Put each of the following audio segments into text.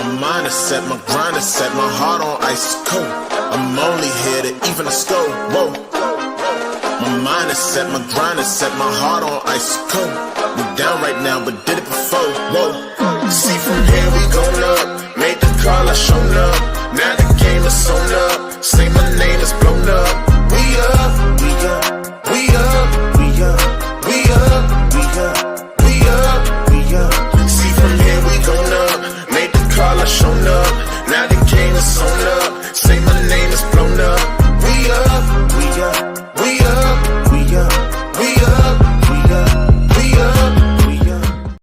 My mind is set, my grind is set, my heart on ice is cold. I'm only here to even a score. Whoa. My mind is set, my grind is set, my heart on ice is cold. We down right now, but did it before. Whoa. See from here we going up. Made the call, I shown up. Now the game is on up. Say my name is blown up. We up, we up, we up, we up, we up, we up, we up, we up. See from here we going up. Made the call, I shown up. Now the game is on up. Say my name is blown up. We up, we up, we up, we up, we up, we up, we up, we up.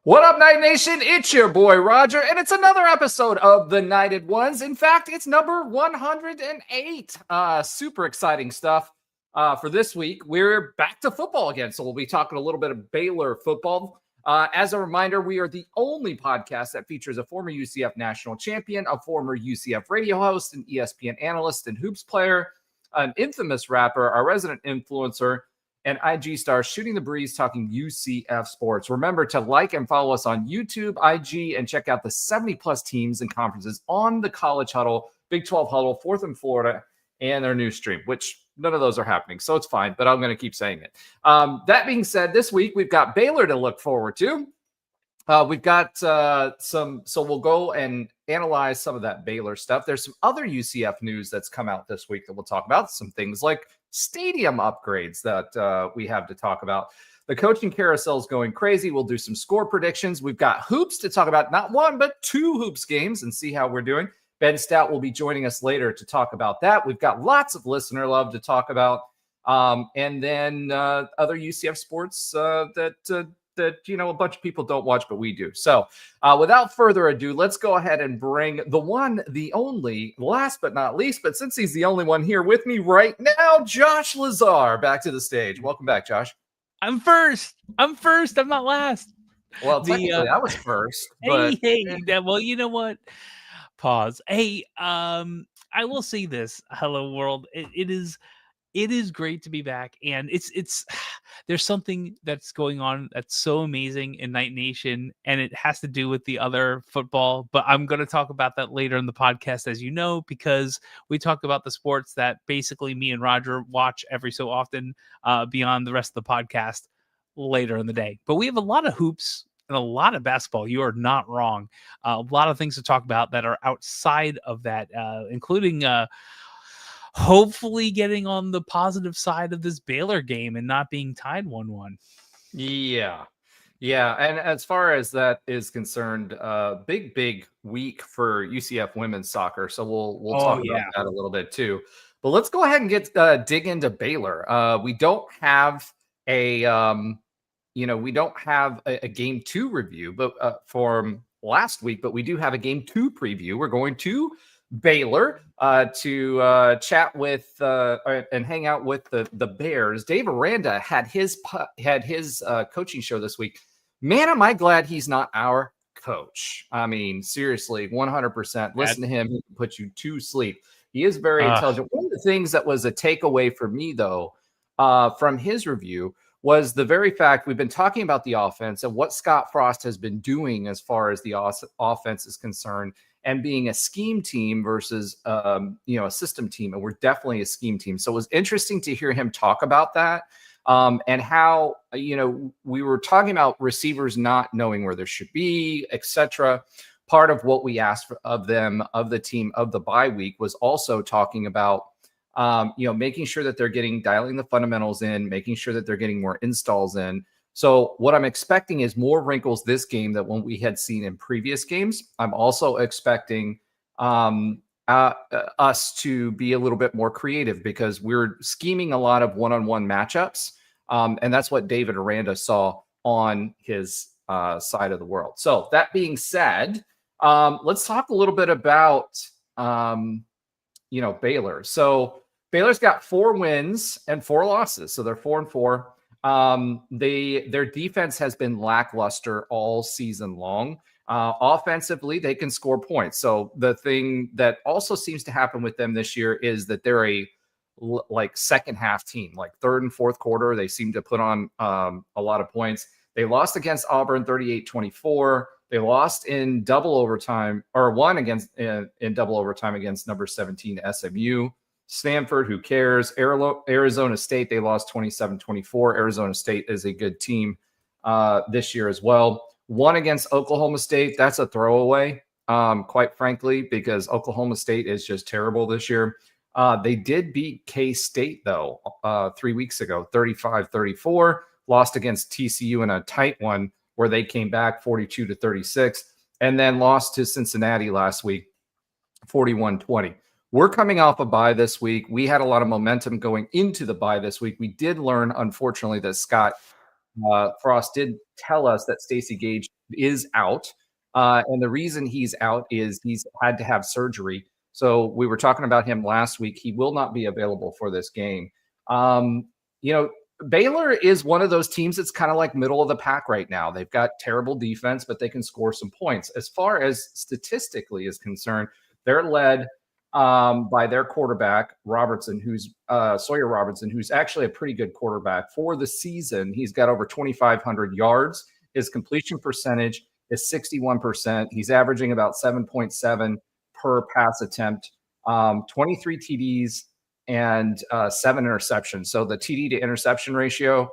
What up, Night Nation? It's your boy Roger, and it's another episode of The Knighted Ones. In fact, it's number 108. Super exciting stuff for this week. We're back to football again, so we'll be talking a little bit of Baylor football. As a reminder, we are the only podcast that features a former UCF national champion, a former UCF radio host, an ESPN analyst and hoops player, an infamous rapper, our resident influencer, and IG star shooting the breeze talking UCF sports. Remember to like and follow us on YouTube, IG, and check out the 70-plus teams and conferences on the College Huddle, Big 12 Huddle, Fourth and Florida, and their new stream, which none of those are happening, so it's fine, but I'm going to keep saying it. That being said, this week we've got Baylor to look forward to. We've got so we'll go and analyze some of that Baylor stuff. There's some other UCF news that's come out this week that we'll talk about. Some things like stadium upgrades that we have to talk about. The coaching carousel is going crazy. We'll do some score predictions. We've got hoops to talk about, not one, but two hoops games, and see how we're doing. Ben Stout will be joining us later to talk about that. We've got lots of listener love to talk about. And then other UCF sports that you know, a bunch of people don't watch, but we do. So without further ado, let's go ahead and bring the one, the only, last but not least, but since he's the only one here with me right now, Josh Lazar, back to the stage. Welcome back, Josh. I'm first. I'm not last. Well, technically, I was first. But... Well, you know what? Pause. Hey, I will say this. Hello, world. It is great to be back, and it's there's something that's going on that's so amazing in Night Nation, and it has to do with the other football, but I'm going to talk about that later in the podcast, as you know, because we talk about the sports that basically me and Roger watch every so often beyond the rest of the podcast later in the day. But we have a lot of hoops and a lot of basketball. You are not wrong. A lot of things to talk about that are outside of that, including hopefully getting on the positive side of this Baylor game and not being tied 1-1. Yeah. And as far as that is concerned, big week for UCF women's soccer. So we'll talk about that a little bit too. But let's go ahead and get dig into Baylor. We don't have a game 2 review, but from last week, but we do have a game 2 preview. We're going to Baylor to chat with and hang out with the Bears. Dave Aranda had his coaching show this week. Man, am I glad he's not our coach. I mean, seriously, 100%. Listen to him; he can put you to sleep. He is very intelligent. One of the things that was a takeaway for me, though, from his review was the very fact we've been talking about the offense and what Scott Frost has been doing as far as the offense is concerned, and being a scheme team versus, a system team. And we're definitely a scheme team. So it was interesting to hear him talk about that and how, we were talking about receivers not knowing where there should be, etc. Part of what we asked of them, of the team, of the bye week was also talking about, making sure that they're dialing the fundamentals in, making sure that they're getting more installs in. So what I'm expecting is more wrinkles this game than what we had seen in previous games. I'm also expecting us to be a little bit more creative because we're scheming a lot of one-on-one matchups. And that's what David Aranda saw on his side of the world. So that being said, let's talk a little bit about, Baylor. So Baylor's got 4 wins and 4 losses. So they're 4-4. Their defense has been lackluster all season long. Offensively, they can score points. So the thing that also seems to happen with them this year is that they're a second half team, like third and fourth quarter. They seem to put on a lot of points. They lost against Auburn 38-24. They lost in double overtime, or won against in double overtime against number 17 SMU. Stanford, who cares? Arizona State, they lost 27-24. Arizona State is a good team this year as well. Won against Oklahoma State. That's a throwaway, quite frankly, because Oklahoma State is just terrible this year. They did beat K-State, though, 3 weeks ago, 35-34. Lost against TCU in a tight one where they came back 42-36, and then lost to Cincinnati last week, 41-20. We're coming off a bye this week. We had a lot of momentum going into the bye this week. We did learn, unfortunately, that Scott Frost did tell us that Stacey Gage is out. And the reason he's out is he's had to have surgery. So we were talking about him last week. He will not be available for this game. Baylor is one of those teams that's kind of like middle of the pack right now. They've got terrible defense, but they can score some points. As far as statistically is concerned, they're led by their quarterback, Robertson, who's Sawyer Robertson, who's actually a pretty good quarterback for the season. He's got over 2,500 yards. His completion percentage is 61%. He's averaging about 7.7 per pass attempt, 23 TDs, and 7 interceptions. So the TD to interception ratio,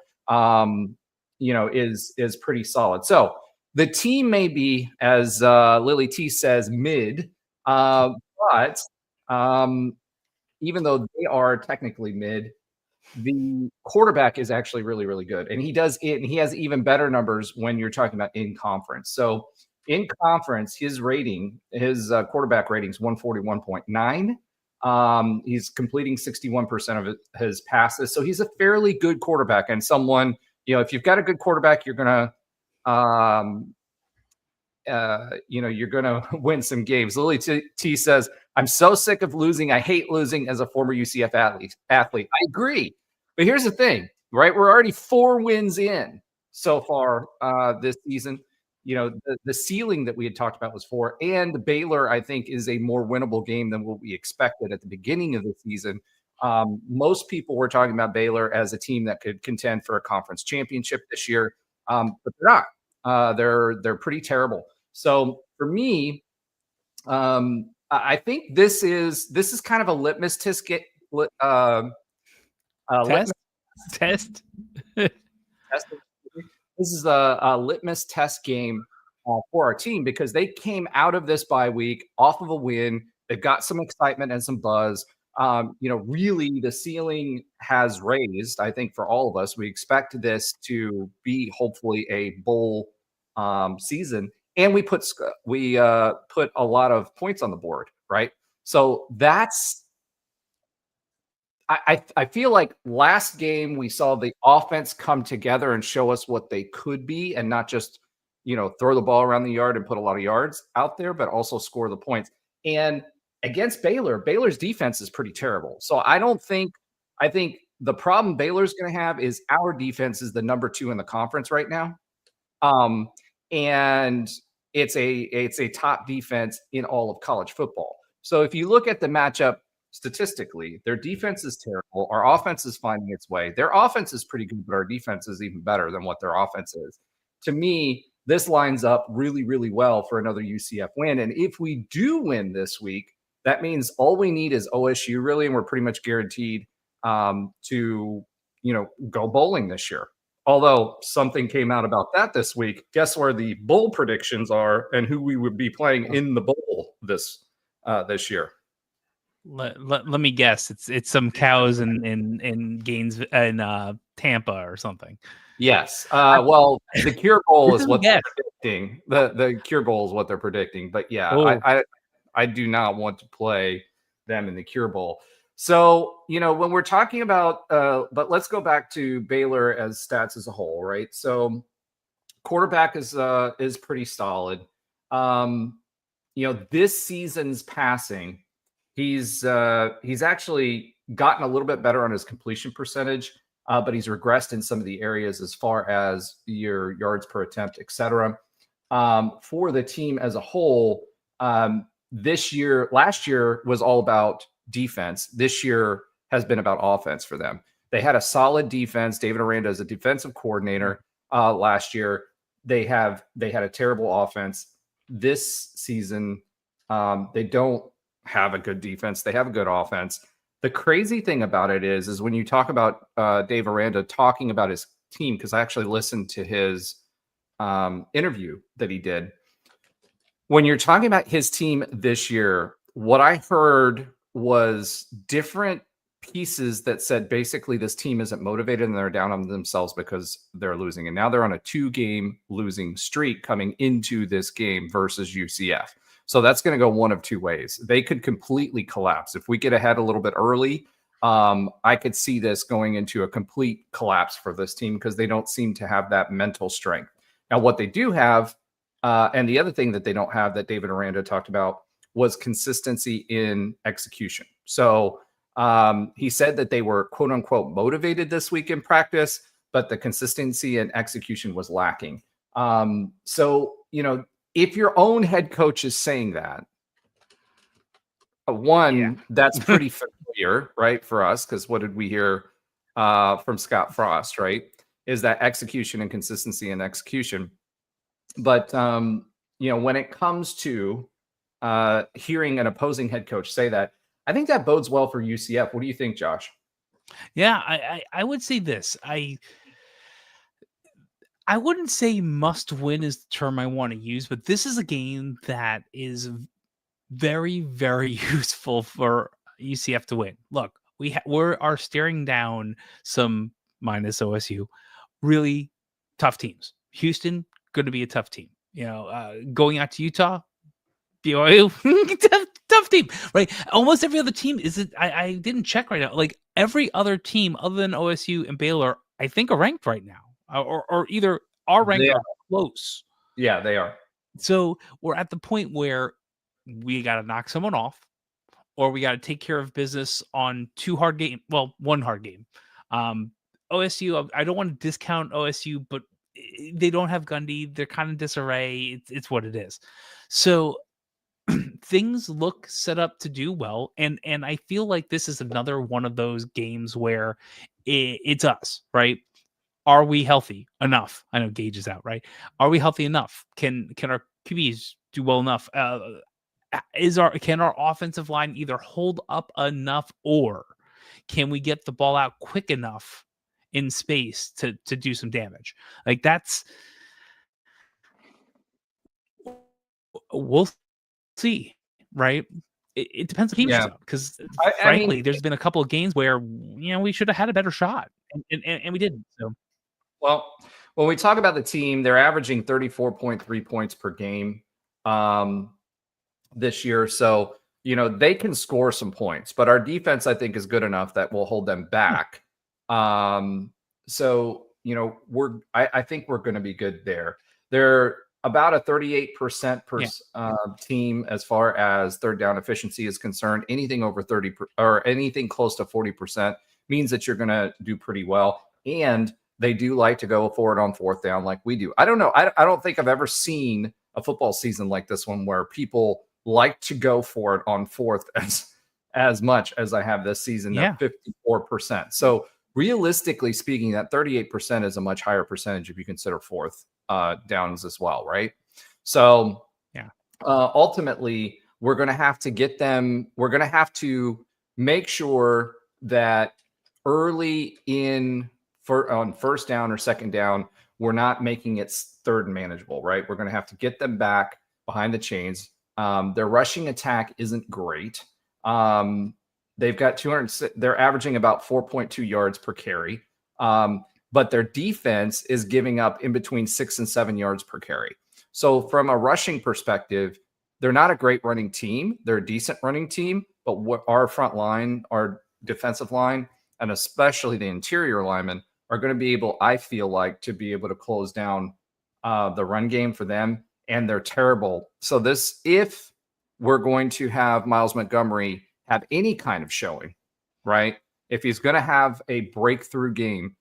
is pretty solid. So the team may be, as Lily T says, mid, but even though they are technically mid, the quarterback is actually really, really good. And he does it, and he has even better numbers when you're talking about in conference. So in conference, his rating, his quarterback rating is 141.9. He's completing 61% of his passes. So he's a fairly good quarterback, and someone, if you've got a good quarterback, you're going to win some games. Lily T says, I'm so sick of losing. I hate losing as a former UCF athlete. I agree. But here's the thing, right? We're already 4 wins in so far this season. The ceiling that we had talked about was 4, and Baylor, I think, is a more winnable game than what we expected at the beginning of the season. Most people were talking about Baylor as a team that could contend for a conference championship this year, but they're not. They're pretty terrible. So for me, I think this is kind of a litmus test. Test. This is a litmus test game for our team, because they came out of this bye week off of a win. They've got some excitement and some buzz. Really the ceiling has raised, I think, for all of us. We expect this to be hopefully a bowl season, and we put a lot of points on the board, right? So that's, I feel like last game we saw the offense come together and show us what they could be, and not just, throw the ball around the yard and put a lot of yards out there, but also score the points. And against Baylor's defense is pretty terrible. So I think the problem Baylor's going to have is our defense is the number 2 in the conference right now. And it's a top defense in all of college football. So if you look at the matchup statistically, their defense is terrible. Our offense is finding its way. Their offense is pretty good, but our defense is even better than what their offense is. To me, this lines up really, really well for another UCF win. And if we do win this week, that means all we need is OSU, really, and we're pretty much guaranteed to go bowling this year. Although something came out about that this week. Guess where the bowl predictions are and who we would be playing in the bowl this year? Let me guess. It's some cows in Gaines and Tampa or something. Yes. Well, the Cure Bowl is what they're predicting. The Cure Bowl is what they're predicting. But yeah, I do not want to play them in the Cure Bowl. So, when we're talking about, but let's go back to Baylor as stats as a whole, right? So quarterback is pretty solid. This season's passing, he's actually gotten a little bit better on his completion percentage, but he's regressed in some of the areas as far as your yards per attempt, et cetera. For the team as a whole, last year was all about defense. This year has been about offense for them. They had a solid defense. David Aranda is a defensive coordinator. last year. They had a terrible offense. This season, they don't have a good defense. They have a good offense. The crazy thing about it is when you talk about Dave Aranda talking about his team, because I actually listened to his interview that he did. When you're talking about his team this year, what I heard was different pieces that said basically this team isn't motivated and they're down on themselves because they're losing. And now they're on a 2-game losing streak coming into this game versus UCF. So that's going to go one of two ways. They could completely collapse. If we get ahead a little bit early, I could see this going into a complete collapse for this team because they don't seem to have that mental strength. Now, what they do have, and the other thing that they don't have that David Aranda talked about was consistency in execution. So he said that they were quote unquote motivated this week in practice, but the consistency and execution was lacking. So, if your own head coach is saying that, that's pretty familiar, right, for us, because what did we hear from Scott Frost, right, is that execution and consistency and execution. But, when it comes to hearing an opposing head coach say that, I think that bodes well for UCF. What do you think, Josh? Yeah, I would say this. I wouldn't say must win is the term I want to use, but this is a game that is very, very useful for UCF to win. Look, we are staring down some minus OSU really tough teams. Houston going to be a tough team. Going out to Utah, BYU, tough team, right? Almost every other team I didn't check right now. Like every other team other than OSU and Baylor, I think are ranked right now, or either are ranked or close. Yeah, they are. So we're at the point where we got to knock someone off, or we got to take care of business on one hard game. OSU, I don't want to discount OSU, but they don't have Gundy. They're kind of disarray. It's what it is. So things look set up to do well, and I feel like this is another one of those games where it's us, right? Are we healthy enough? I know Gage is out, right? Are we healthy enough? Can our QBs do well enough? Can our offensive line either hold up enough, or can we get the ball out quick enough in space to do some damage? Like we'll see, right? It depends on teams out, because frankly, there's been a couple of games where we should have had a better shot, and we didn't. So, well, when we talk about the team, they're averaging 34.3 points per game this year. So they can score some points, but our defense, I think, is good enough that will hold them back. So I think we're going to be good there. They're about a 38% team as far as third down efficiency is concerned. Anything over 30 or anything close to 40% means that you're going to do pretty well. And they do like to go forward on fourth down like we do. I don't know. I don't think I've ever seen a football season like this one where people like to go for it on fourth as much as I have this season at 54%. So realistically speaking, that 38% is a much higher percentage if you consider fourth downs as well, right? So ultimately, we're going to have to get them. We're going to have to make sure that early on first down or second down, we're not making it third and manageable, right? We're going to have to get them back behind the chains. Their rushing attack isn't great. They've got 200. They're averaging about 4.2 yards per carry. But their defense is giving up in between 6 and 7 yards per carry. So from a rushing perspective, they're not a great running team. They're a decent running team, but what our front line, our defensive line, and especially the interior linemen are going to be able, I feel like, to be able to close down the run game for them. And they're terrible. So if we're going to have Miles Montgomery have any kind of showing, right? If he's going to have a breakthrough game,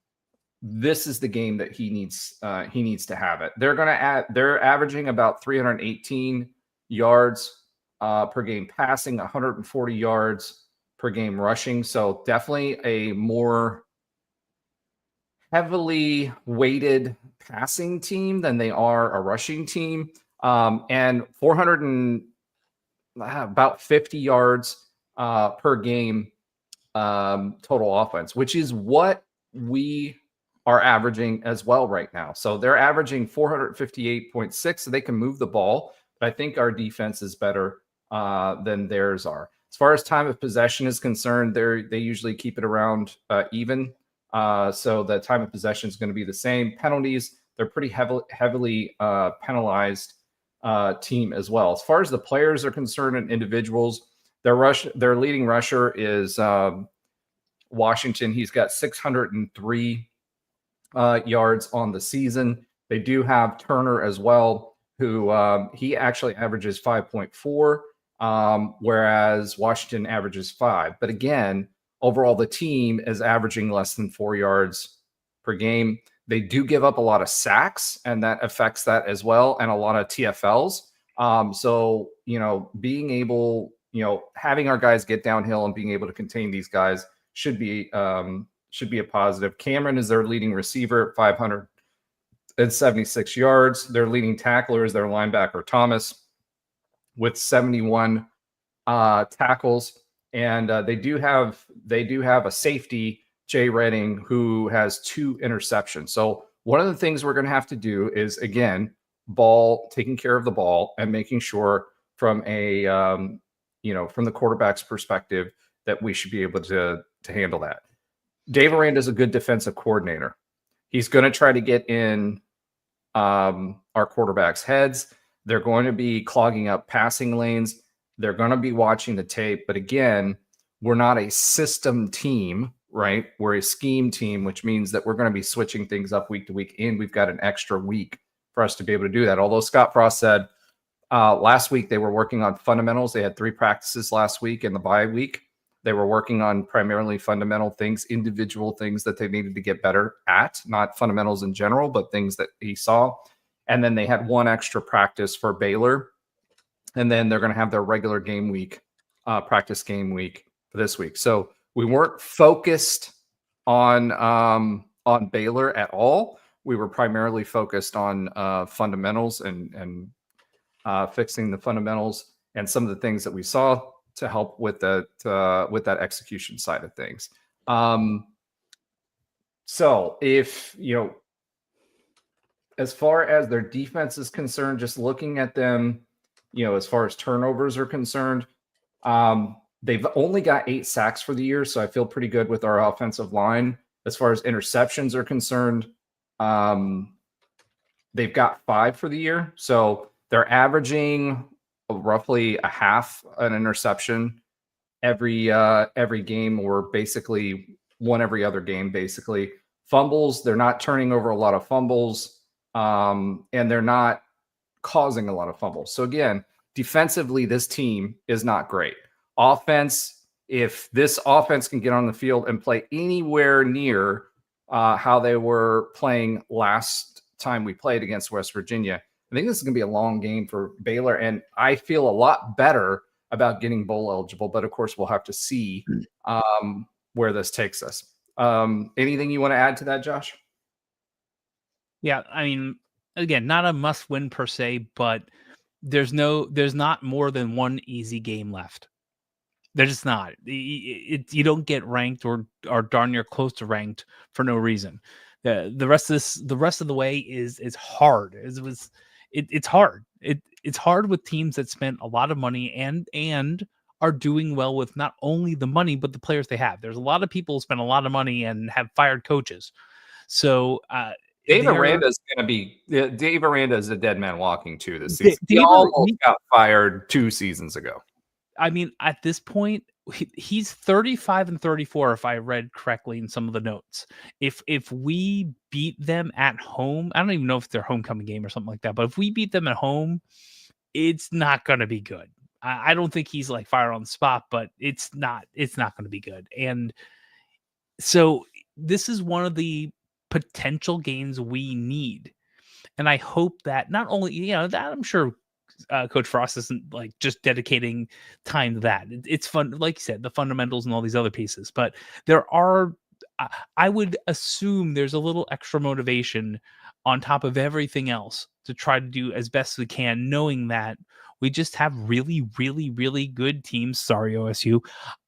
this is the game that he needs to have it. They're averaging about 318 yards per game passing, 140 yards per game rushing. So definitely a more heavily weighted passing team than they are a rushing team. And 400 and about 50 yards per game total offense, which is what we are averaging as well right now. So they're averaging 458.6, so they can move the ball. But I think our defense is better than theirs are. As far as time of possession is concerned, they usually keep it around even. So the time of possession is going to be the same. Penalties, they're pretty heavily penalized team as well. As far as the players are concerned and individuals, their leading rusher is Washington. He's got 603 yards on the season. They do have Turner as well, who he actually averages 5.4, whereas Washington averages 5. But again, overall, the team is averaging less than 4 yards per game. They do give up a lot of sacks, and that affects that as well, and a lot of TFLs. So, being able, having our guys get downhill and being able to contain these guys should be a positive. Cameron is their leading receiver at 576 yards. Their leading tackler is their linebacker Thomas with 71 tackles, and they do have a safety, Jay Redding, who has 2 interceptions. So one of the things we're going to have to do is, again, taking care of the ball and making sure from a from the quarterback's perspective that we should be able to handle that. Dave Aranda is a good defensive coordinator. He's going to try to get in our quarterbacks' heads. They're going to be clogging up passing lanes. They're going to be watching the tape. But again, we're not a system team, right? We're a scheme team, which means that we're going to be switching things up week to week, and we've got an extra week for us to be able to do that. Although Scott Frost said last week they were working on fundamentals. They had 3 practices last week in the bye week. They were working on primarily fundamental things, individual things that they needed to get better at, not fundamentals in general, but things that he saw. And then they had 1 extra practice for Baylor. And then they're going to have their regular game week, practice game week for this week. So we weren't focused on Baylor at all. We were primarily focused on fundamentals and fixing the fundamentals and some of the things that we saw to help with that execution side of things. So if, as far as their defense is concerned, just looking at them, as far as turnovers are concerned, they've only got 8 sacks for the year. So I feel pretty good with our offensive line. As far as interceptions are concerned, they've got 5 for the year. So they're averaging roughly a half an interception every game, or basically 1 every other game. Basically, fumbles, they're not turning over a lot of fumbles, and they're not causing a lot of fumbles. So again, defensively, this team is not great. Offense, if this offense can get on the field and play anywhere near how they were playing last time we played against West Virginia, I think this is going to be a long game for Baylor, and I feel a lot better about getting bowl eligible. But of course, we'll have to see where this takes us. Anything you want to add to that, Josh? Yeah, I mean, again, not a must-win per se, but there's not more than 1 easy game left. They're just not. You don't get ranked or darn near close to ranked for no reason. The rest of the way is hard. It's hard. It's hard with teams that spent a lot of money and are doing well with not only the money but the players they have. There's a lot of people who spend a lot of money and have fired coaches. So Dave Aranda is a dead man walking too this season. He almost got fired 2 seasons ago. I mean, at this point, he's 35 and 34, if I read correctly in some of the notes. If we beat them at home, I don't even know if it's their homecoming game or something like that, but if we beat them at home, it's not going to be good. I don't think he's like fired on the spot, but it's not going to be good. And so this is one of the potential games we need. And I hope that not only, that I'm sure Coach Frost isn't like just dedicating time to that. It's fun, like you said, the fundamentals and all these other pieces. But there are I would assume there's a little extra motivation on top of everything else to try to do as best we can, knowing that we just have really, really, really good teams. Sorry, OSU,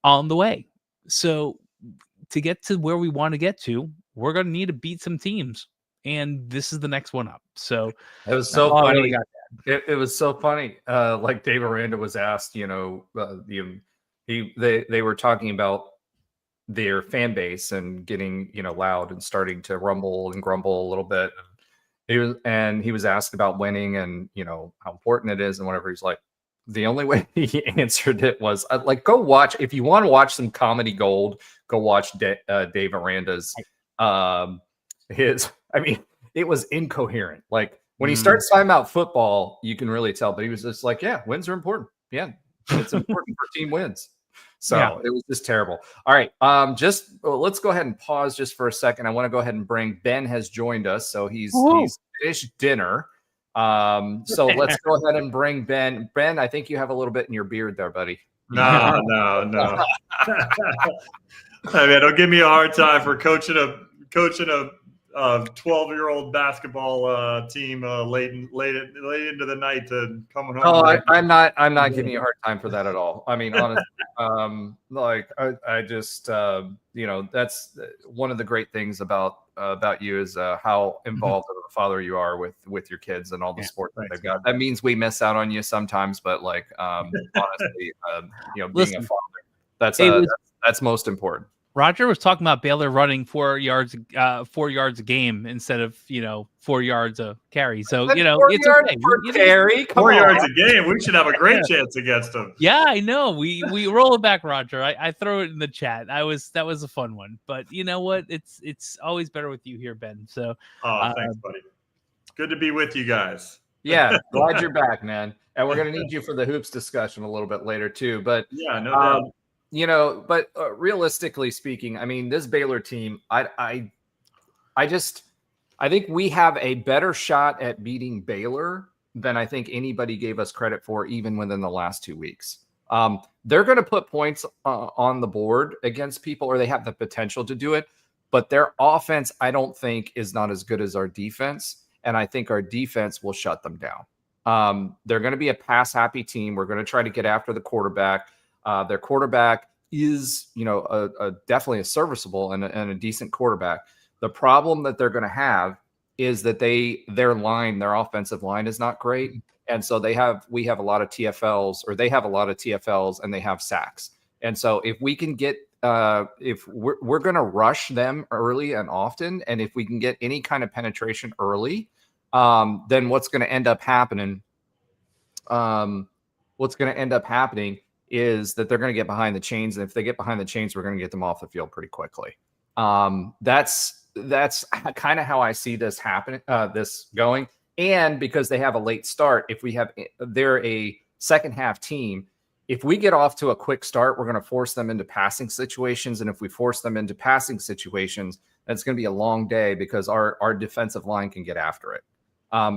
on the way. So to get to where we want to get to, we're going to need to beat some teams, and this is the next one up. So It was that's so all I really funny. got. It was so funny. Like Dave Aranda was asked, they were talking about their fan base and getting loud and starting to rumble and grumble a little bit. He was asked about winning and how important it is and whatever. He's like, the only way he answered it was like, go watch, if you want to watch some comedy gold, go watch Dave Aranda's it was incoherent. Like when he starts talking about football, you can really tell, but he was just like, yeah, wins are important. Yeah, it's important for team wins. So It was just terrible. All right. Let's go ahead and pause just for a second. I want to go ahead and bring Ben has joined us. So he's finished dinner. So let's go ahead and bring Ben. Ben, I think you have a little bit in your beard there, buddy. No. I mean, don't give me a hard time for coaching a 12-year-old basketball team late into the night to coming home. Oh, I'm not giving you a hard time for that at all. I mean, honestly, I just that's one of the great things about you is how involved of a father you are with your kids and all the sports that they've got. That means we miss out on you sometimes, but honestly, being a father, that's most important. Roger was talking about Baylor running 4 yards a game instead of 4 yards a carry. So it's okay. Carry, 4 yards a game. We should have a great chance against them. Yeah, I know. We roll it back, Roger. I throw it in the chat. That was a fun one. But you know what? It's always better with you here, Ben. So thanks, buddy. Good to be with you guys. Yeah, glad you're back, man. And we're gonna need you for the hoops discussion a little bit later too. But yeah, no doubt. But realistically speaking, I mean, this Baylor team, I think we have a better shot at beating Baylor than I think anybody gave us credit for, even within the last 2 weeks. They're going to put points on the board against people, or they have the potential to do it. But their offense, I don't think, is not as good as our defense. And I think our defense will shut them down. They're going to be a pass-happy team. We're going to try to get after the quarterback. Their quarterback is, definitely a serviceable and a decent quarterback. The problem that they're going to have is that their offensive line is not great. And so we have a lot of TFLs, or they have a lot of TFLs, and they have sacks. And so if we can get, if we're going to rush them early and often, and if we can get any kind of penetration early, then what's going to end up happening? Is that they're going to get behind the chains. And if they get behind the chains, we're going to get them off the field pretty quickly. That's kind of how I see this happening, this going. And because they have a late start, they're a second half team. If we get off to a quick start, we're going to force them into passing situations. And if we force them into passing situations, that's going to be a long day because our defensive line can get after it.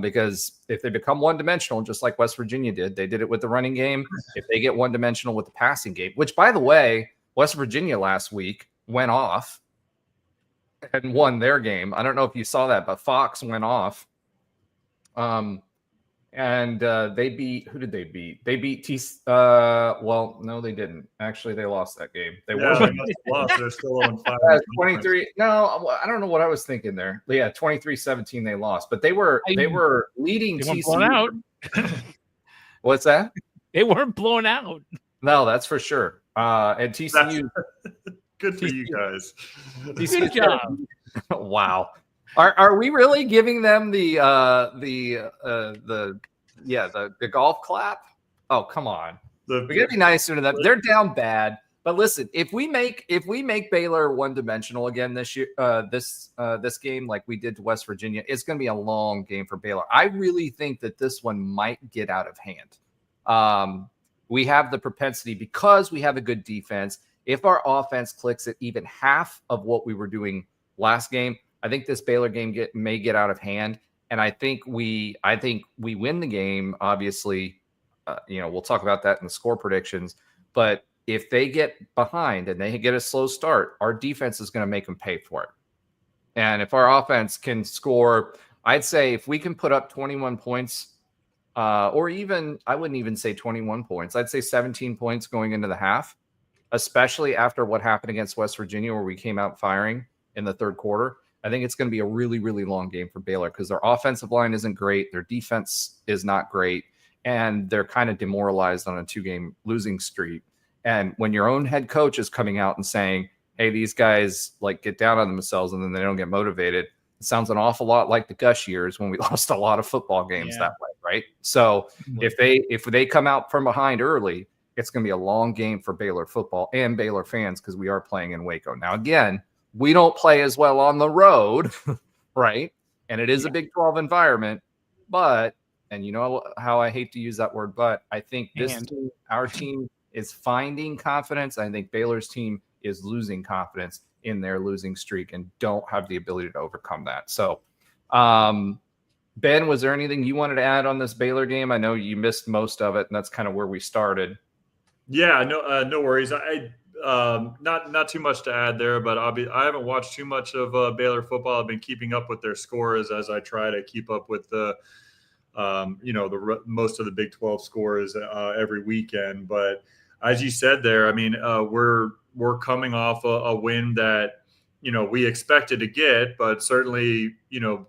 Because if they become one-dimensional, just like West Virginia did, they did it with the running game. If they get one-dimensional with the passing game, which, by the way, West Virginia last week went off and won their game. I don't know if you saw that, but Fox went off. And they beat, who did they beat? They beat well, no, they didn't. Actually, they lost that game. They must have lost. They're still on 5. 23. No, I don't know what I was thinking there. Yeah, 23-17 they lost. But they were leading TCU. Blown out. What's that? They weren't blown out. No, that's for sure. And TCU. Good for you guys. Good job. Wow. Are we really giving them the golf clap? Oh, come on. We gotta be nicer to them. They're down bad. But listen, if we make Baylor one-dimensional again this year, this game like we did to West Virginia, it's gonna be a long game for Baylor. I really think that this one might get out of hand. We have the propensity because we have a good defense. If our offense clicks at even half of what we were doing last game, I think this Baylor game may get out of hand, and I think we win the game. Obviously, we'll talk about that in the score predictions. But if they get behind and they get a slow start, our defense is going to make them pay for it. And if our offense can score, I'd say if we can put up 21 points, or even, I wouldn't even say 21 points. I'd say 17 points going into the half, especially after what happened against West Virginia, where we came out firing in the third quarter. I think it's going to be a really, really long game for Baylor because their offensive line isn't great. Their defense is not great. And they're kind of demoralized on a 2-game losing streak. And when your own head coach is coming out and saying, hey, these guys like get down on themselves and then they don't get motivated, it sounds an awful lot like the Gush years when we lost a lot of football games that way, right? So if they come out from behind early, it's going to be a long game for Baylor football and Baylor fans because we are playing in Waco. Now, again, we don't play as well on the road, right? And it is a Big 12 environment, but, and you know how I hate to use that word, but I think our team is finding confidence. I think Baylor's team is losing confidence in their losing streak and don't have the ability to overcome that. So, Ben, was there anything you wanted to add on this Baylor game? I know you missed most of it, and that's kind of where we started. Yeah, no worries. Not too much to add there, but I haven't watched too much of Baylor football. I've been keeping up with their scores as I try to keep up with the most of the Big 12 scores every weekend. But as you said there, I mean, we're coming off a win that we expected to get, but certainly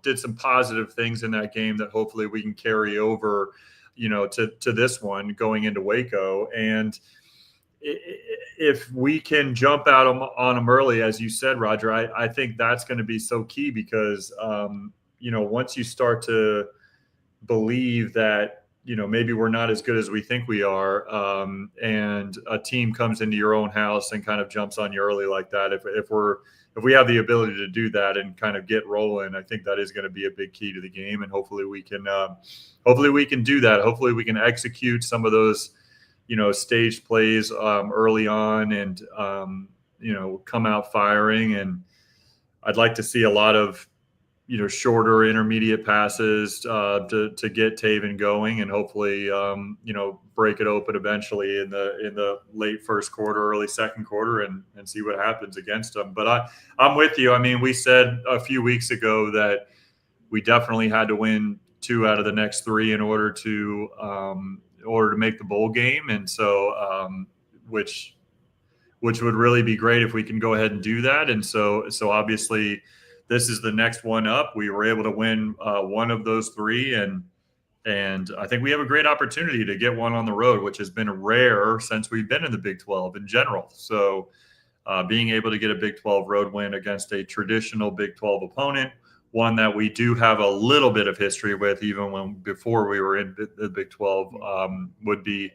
did some positive things in that game that hopefully we can carry over to this one going into Waco. And if we can jump out on them early, as you said, Roger, I think that's going to be so key because, once you start to believe that, maybe we're not as good as we think we are, and a team comes into your own house and kind of jumps on you early like that, if we have the ability to do that and kind of get rolling, I think that is going to be a big key to the game. And hopefully we can do that. Hopefully we can execute some of those, staged plays early on and, come out firing. And I'd like to see a lot of, shorter intermediate passes to get Taven going and hopefully, break it open eventually in the late first quarter, early second quarter and see what happens against them. But I'm with you. I mean, we said a few weeks ago that we definitely had to win 2 out of the next 3 in order to make the bowl game. And so, which would really be great if we can go ahead and do that. And so obviously this is the next one up. We were able to win one of those 3 and I think we have a great opportunity to get one on the road, which has been rare since we've been in the Big 12 in general. So being able to get a Big 12 road win against a traditional Big 12 opponent, one that we do have a little bit of history with, even before we were in the Big 12, would be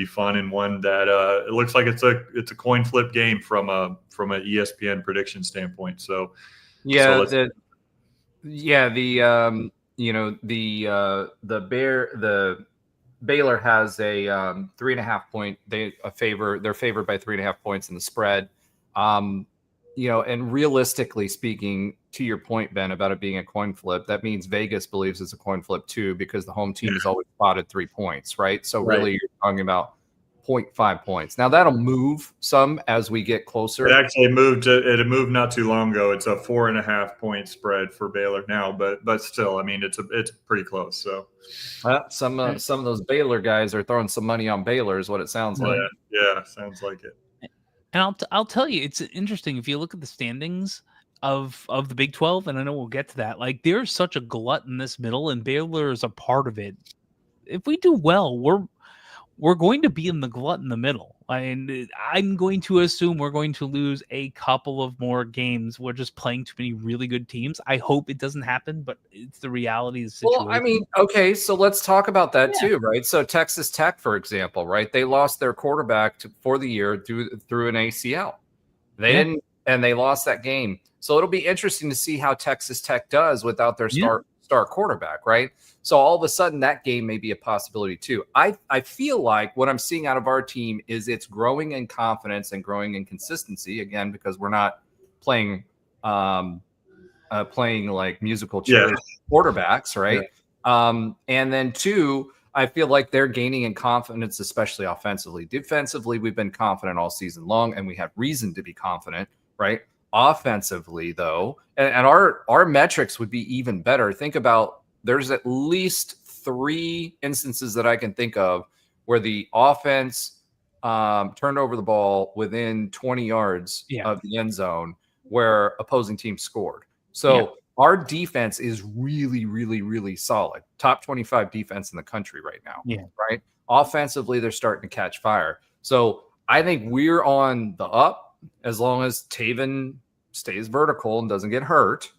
fun, and one that it looks like it's a coin flip game from an ESPN prediction standpoint. So the Baylor has a 3.5 point. They're favored by 3.5 points in the spread. And realistically speaking, to your point, Ben, about it being a coin flip, that means Vegas believes it's a coin flip too, because the home team has always spotted 3 points, right? So really you're talking about 0.5 points. Now that'll move some as we get closer. It actually moved. It moved not too long ago. It's a 4.5 point spread for Baylor now, but still, I mean, it's pretty close. So some of those Baylor guys are throwing some money on Baylor, is what it sounds like. Yeah, sounds like it. And I'll tell you, it's interesting if you look at the standings of the Big 12, and I know we'll get to that. Like, there's such a glut in this middle, and Baylor is a part of it. If we do well, we're going to be in the glut in the middle. And I'm going to assume we're going to lose a couple of more games. We're just playing too many really good teams. I hope it doesn't happen, but it's the reality of the situation. Well, I mean, okay, so let's talk about that too, right? So Texas Tech, for example, right? They lost their quarterback for the year through an ACL. They didn't, and they lost that game. So it'll be interesting to see how Texas Tech does without their star quarterback, right? So all of a sudden that game may be a possibility too. I feel like what I'm seeing out of our team is it's growing in confidence and growing in consistency, again, because we're not playing like musical chairs quarterbacks, right? And then 2, I feel like they're gaining in confidence, especially offensively. Defensively, we've been confident all season long, and we have reason to be confident, right? Offensively, though, and our metrics would be even better. Think about there's at least 3 instances that I can think of where the offense turned over the ball within 20 yards of the end zone where opposing teams scored. So our defense is really, really, really solid. Top 25 defense in the country right now. Right. Offensively, they're starting to catch fire. So I think we're on the up as long as Taven stays vertical and doesn't get hurt.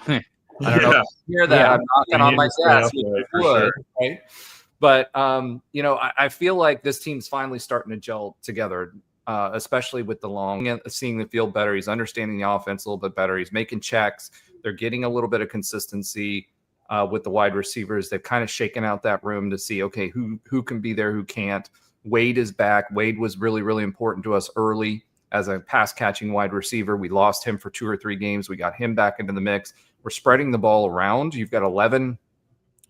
I don't know if you hear that. I'm knocking on my desk. Right. But, I feel like this team's finally starting to gel together, especially with the long, seeing the field better. He's understanding the offense a little bit better. He's making checks. They're getting a little bit of consistency with the wide receivers. They've kind of shaken out that room to see, okay, who can be there, who can't. Wade is back. Wade was really, really important to us early as a pass-catching wide receiver. We lost him for 2 or 3 games. We got him back into the mix. We're spreading the ball around. You've got 11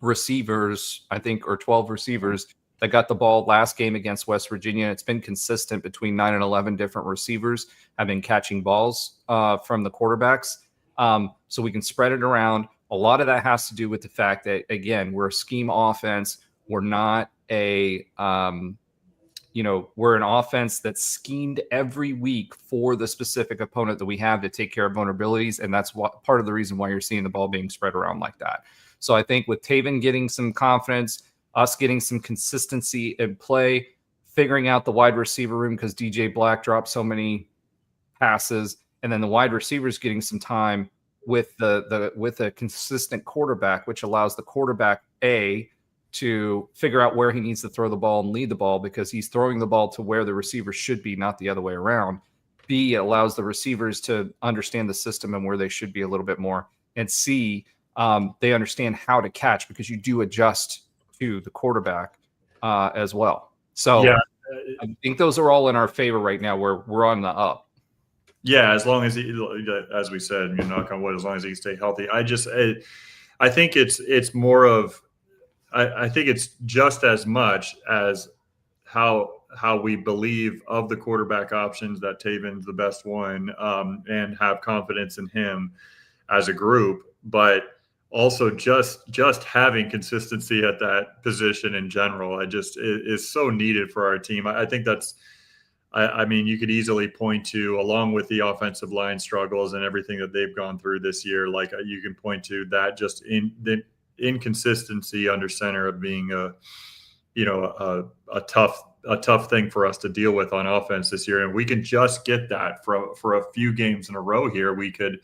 receivers, I think, or 12 receivers that got the ball last game against West Virginia. It's been consistent between 9 and 11 different receivers have been catching balls from the quarterbacks. So we can spread it around. A lot of that has to do with the fact that, again, we're a scheme offense. We're not a, we're an offense that's schemed every week for the specific opponent that we have to take care of vulnerabilities. And that's part of the reason why you're seeing the ball being spread around like that. So I think with Taven getting some confidence, us getting some consistency in play, figuring out the wide receiver room because DJ Black dropped so many passes, and then the wide receivers getting some time with with a consistent quarterback, which allows the quarterback to figure out where he needs to throw the ball and lead the ball because he's throwing the ball to where the receiver should be, not the other way around. B, it allows the receivers to understand the system and where they should be a little bit more. And C, they understand how to catch because you do adjust to the quarterback as well. So I think those are all in our favor right now. We're on the up. Yeah, as long as as we said, knock on wood, as long as he can stay healthy. I think it's more of, I think it's just as much as how we believe of the quarterback options that Taven's the best one, and have confidence in him as a group, but also just having consistency at that position in general, is so needed for our team. I think that's, I mean, you could easily point to, along with the offensive line struggles and everything that they've gone through this year, like you can point to that just in the inconsistency under center of being a tough thing for us to deal with on offense this year. And we can just get that for a few games in a row here. We could,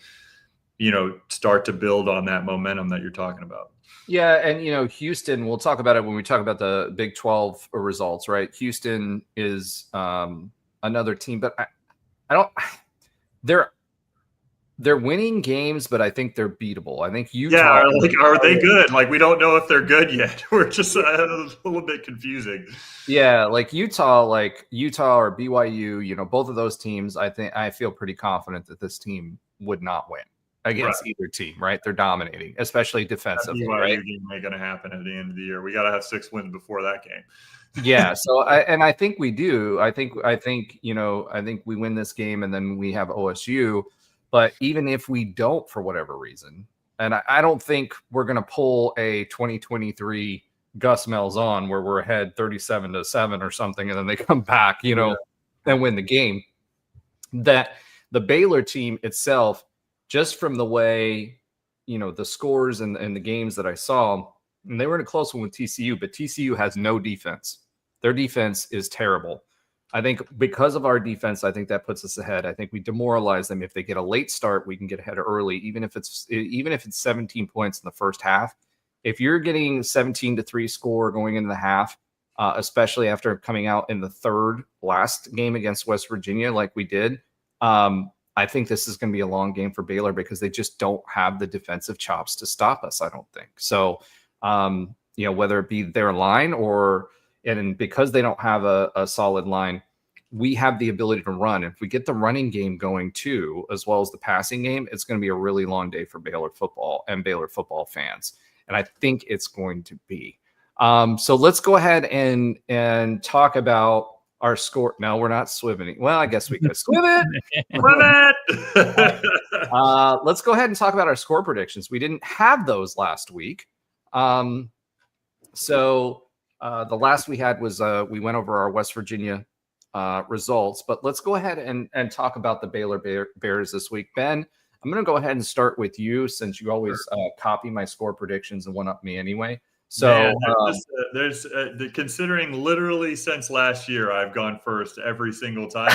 start to build on that momentum that you're talking about. Yeah. And, Houston, we'll talk about it when we talk about the Big 12 results, right? Houston is another team, but they're winning games, but I think they're beatable. I think Utah. Yeah, are they good? Like, we don't know if they're good yet. We're just a little bit confusing. Yeah, like Utah or BYU, both of those teams, I feel pretty confident that this team would not win against either team, right? They're dominating, especially defensively. That BYU right? game ain't going to happen at the end of the year. We got to have 6 wins before that game. Yeah, so I think we do. I think we win this game, and then we have OSU. But even if we don't, for whatever reason, and I don't think we're going to pull a 2023 Gus Malzahn where we're ahead 37-7 or something, and then they come back, and win the game. That the Baylor team itself, just from the way, the scores and the games that I saw, and they were in a close one with TCU, but TCU has no defense. Their defense is terrible. I think because of our defense, I think that puts us ahead. I think we demoralize them. If they get a late start, we can get ahead early, even if it's 17 points in the first half. If you're getting 17-3 score going into the half, especially after coming out in the third last game against West Virginia, like we did, I think this is going to be a long game for Baylor because they just don't have the defensive chops to stop us. I don't think so. Whether it be their line and because they don't have a solid line, we have the ability to run. If we get the running game going too, as well as the passing game, it's going to be a really long day for Baylor football and Baylor football fans. And I think it's going to be. So let's go ahead and talk about our score. No, we're not swimming. Well, I guess we could swim it. Let's go ahead and talk about our score predictions. We didn't have those last week. So the last we had was we went over our West Virginia results, but let's go ahead and talk about the Baylor Bears this week. Ben, I'm going to go ahead and start with you since you always copy my score predictions and one up me anyway. So man, there's considering literally since last year, I've gone first every single time.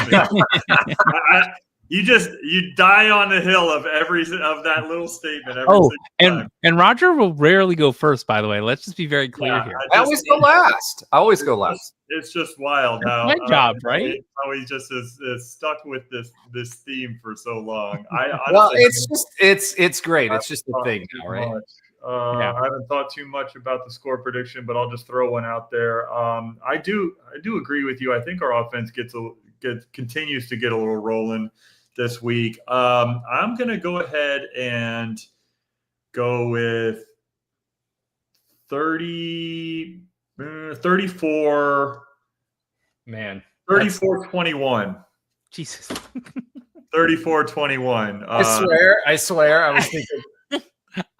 You die on the hill of that little statement. And Roger will rarely go first. By the way, let's just be very clear here. I always go last. It's just wild how my job, right? How he just is stuck with this theme for so long. It's great. It's just a thing now, right? I haven't thought too much about the score prediction, but I'll just throw one out there. I do agree with you. I think our offense continues to get a little rolling this week. I'm going to go ahead and go with 34. Man, 34-21. Jesus. 34-21. I swear. I was thinking.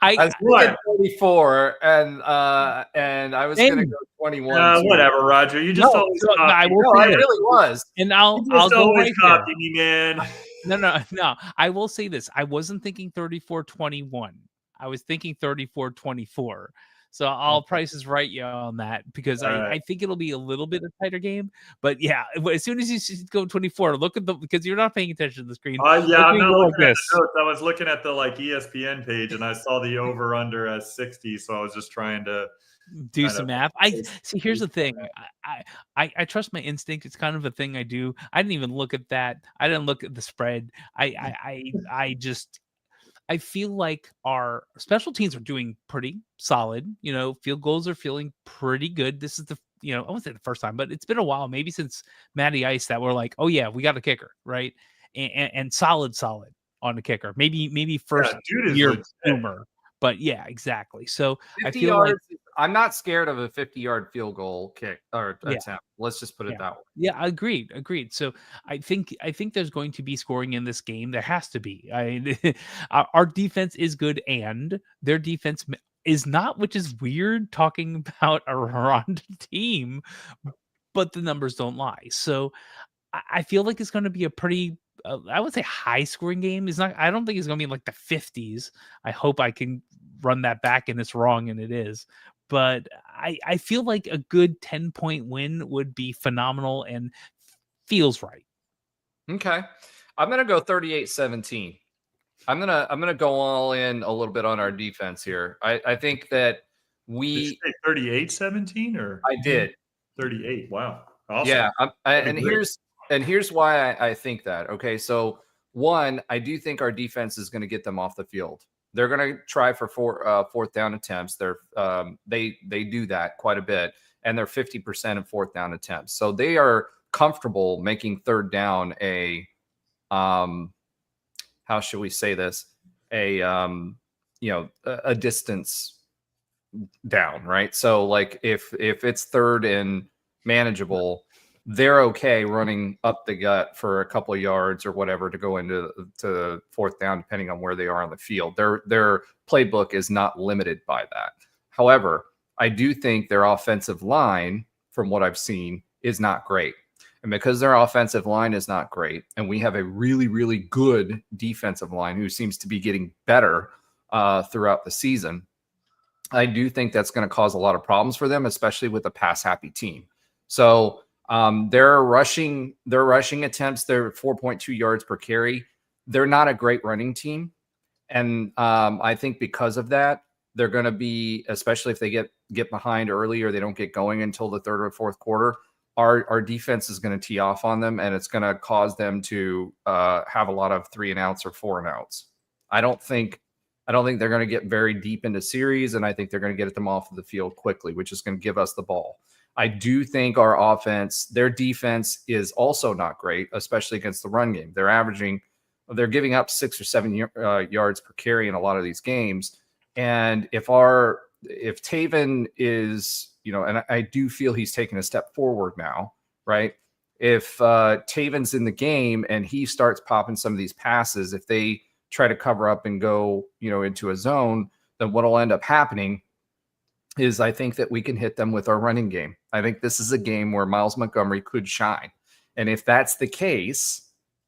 I was thinking 34, and I was going to go 21. Whatever, Roger. You just always copy. I really was, and I'll go right copy me, man. No. I will say this: I wasn't thinking 34-21. I was thinking 34-24. So I'll prices right you on that because I think it'll be a little bit of a tighter game. But yeah, as soon as you go 24, look at because you're not paying attention to the screen. I'm not looking at the notes. I was looking at the ESPN page and I saw the over under as 60. So I was just trying to do some math. I see. Here's the thing. I trust my instinct. It's kind of a thing I do. I didn't even look at that. I didn't look at the spread. I feel like our special teams are doing pretty solid. Field goals are feeling pretty good. This is I won't say the first time, but it's been a while, maybe since Matty Ice, that we're like, oh yeah, we got a kicker, right? And solid on the kicker. Maybe first year boomer, but yeah, exactly. So I feel yards, like I'm not scared of a 50-yard field goal kick or attempt. Let's just put it that way. Yeah, agreed. So I think there's going to be scoring in this game. There has to be. Our defense is good, and their defense is not, which is weird talking about a Ronda team, but the numbers don't lie. So I feel like it's going to be a pretty, I would say, high-scoring game. I don't think it's going to be like the 50s. I hope I can run that back, and it's wrong, and it is. But I feel like a good 10-point win would be phenomenal and feels right. Okay. I'm going to go 38-17. I'm going to go all in a little bit on our defense here. I think that Did you say 38-17 or I did. 38. Wow. Awesome. Yeah, and here's why I think that. Okay, so one, I do think our defense is going to get them off the field. They're going to try for fourth down attempts. They do that quite a bit, and they're 50% in fourth down attempts. So they are comfortable making third down a how should we say this? A distance down, right? So like if it's third and manageable, they're okay running up the gut for a couple of yards or whatever to go into fourth down, depending on where they are on the field. Their playbook is not limited by that. However, I do think their offensive line, from what I've seen, is not great. And because their offensive line is not great, and we have a really, really good defensive line who seems to be getting better throughout the season, I do think that's going to cause a lot of problems for them, especially with a pass-happy team. So their rushing attempts, they're 4.2 yards per carry. They're not a great running team. And I think because of that, they're going to be, especially if they get behind early or they don't get going until the third or fourth quarter, our defense is going to tee off on them, and it's going to cause them to have a lot of 3-and-outs or 4-and-outs. I don't think they're going to get very deep into series, and I think they're going to get them off of the field quickly, which is going to give us the ball. I do think our offense, their defense is also not great, especially against the run game. They're giving up 6 or 7 yards per carry in a lot of these games. And if Taven is, and I do feel he's taken a step forward now, right? If Taven's in the game and he starts popping some of these passes, if they try to cover up and go, into a zone, then what'll end up happening is I think that we can hit them with our running game. I think this is a game where Miles Montgomery could shine. And if that's the case,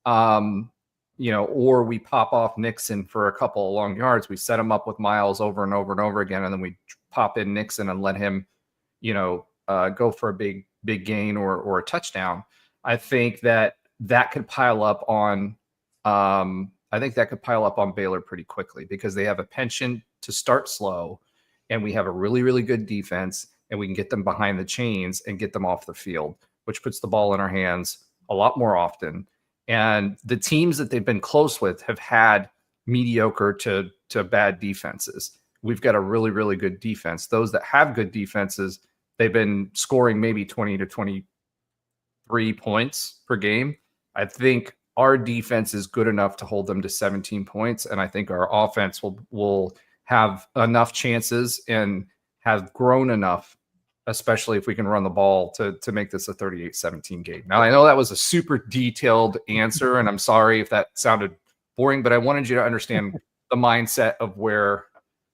or we pop off Nixon for a couple of long yards, we set him up with Miles over and over and over again, and then we pop in Nixon and let him, go for a big gain or a touchdown. I think that could pile up on. I think that could pile up on Baylor pretty quickly because they have a penchant to start slow, and we have a really, really good defense, and we can get them behind the chains and get them off the field, which puts the ball in our hands a lot more often. And the teams that they've been close with have had mediocre to bad defenses. We've got a really, really good defense. Those that have good defenses, they've been scoring maybe 20 to 23 points per game. I think our defense is good enough to hold them to 17 points. And I think our offense will have enough chances and have grown enough, especially if we can run the ball, to make this a 38-17 game. Now, I know that was a super detailed answer, and I'm sorry if that sounded boring, but I wanted you to understand the mindset of where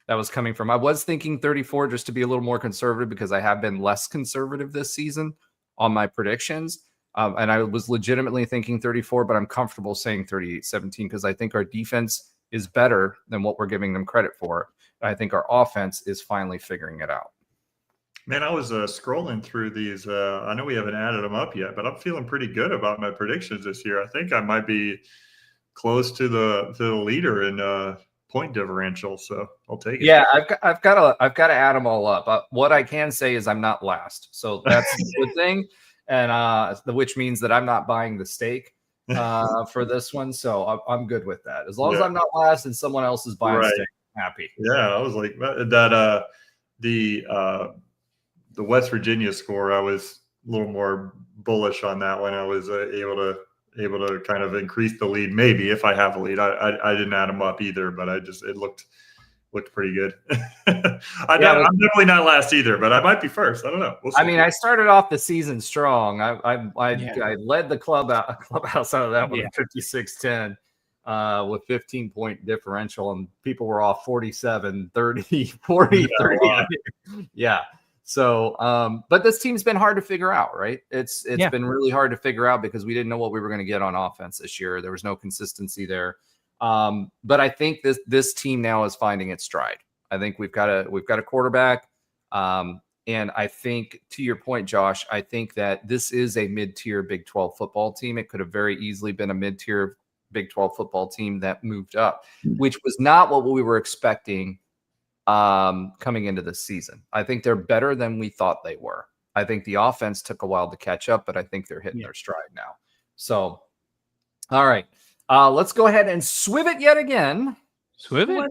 that was coming from. I was thinking 34 just to be a little more conservative because I have been less conservative this season on my predictions. And I was legitimately thinking 34, but I'm comfortable saying 38-17 because I think our defense is better than what we're giving them credit for. I think our offense is finally figuring it out. Man, I was scrolling through these. I know we haven't added them up yet, but I'm feeling pretty good about my predictions this year. I think I might be close to the leader in point differential, so I'll take it. Yeah, I've got to add them all up. What I can say is I'm not last, so that's a good thing. And which means that I'm not buying the steak for this one. So I'm good with that. As long as I'm not last and someone else is buying steak, I'm happy. Yeah, I was like that. The West Virginia score, I was a little more bullish on that one. I was able to kind of increase the lead, maybe if I have a lead. I didn't add them up either, but it looked pretty good. I'm definitely not last either, but I might be first. I don't know. We'll see. I mean, I started off the season strong. I led the clubhouse out of that one at 56-10 with 15-point differential, and people were off 47, 30, 40, 30. Yeah. So, but this team's been hard to figure out, right? It's been really hard to figure out because we didn't know what we were going to get on offense this year. There was no consistency there. But I think this team now is finding its stride. I think we've got a quarterback. And I think, to your point, Josh, I think that this is a mid-tier Big 12 football team. It could have very easily been a mid-tier Big 12 football team that moved up, which was not what we were expecting coming into this season. I think they're better than we thought they were. I think the offense took a while to catch up, but I think they're hitting their stride now. So, all right. Let's go ahead and swiv it yet again. Swiv it?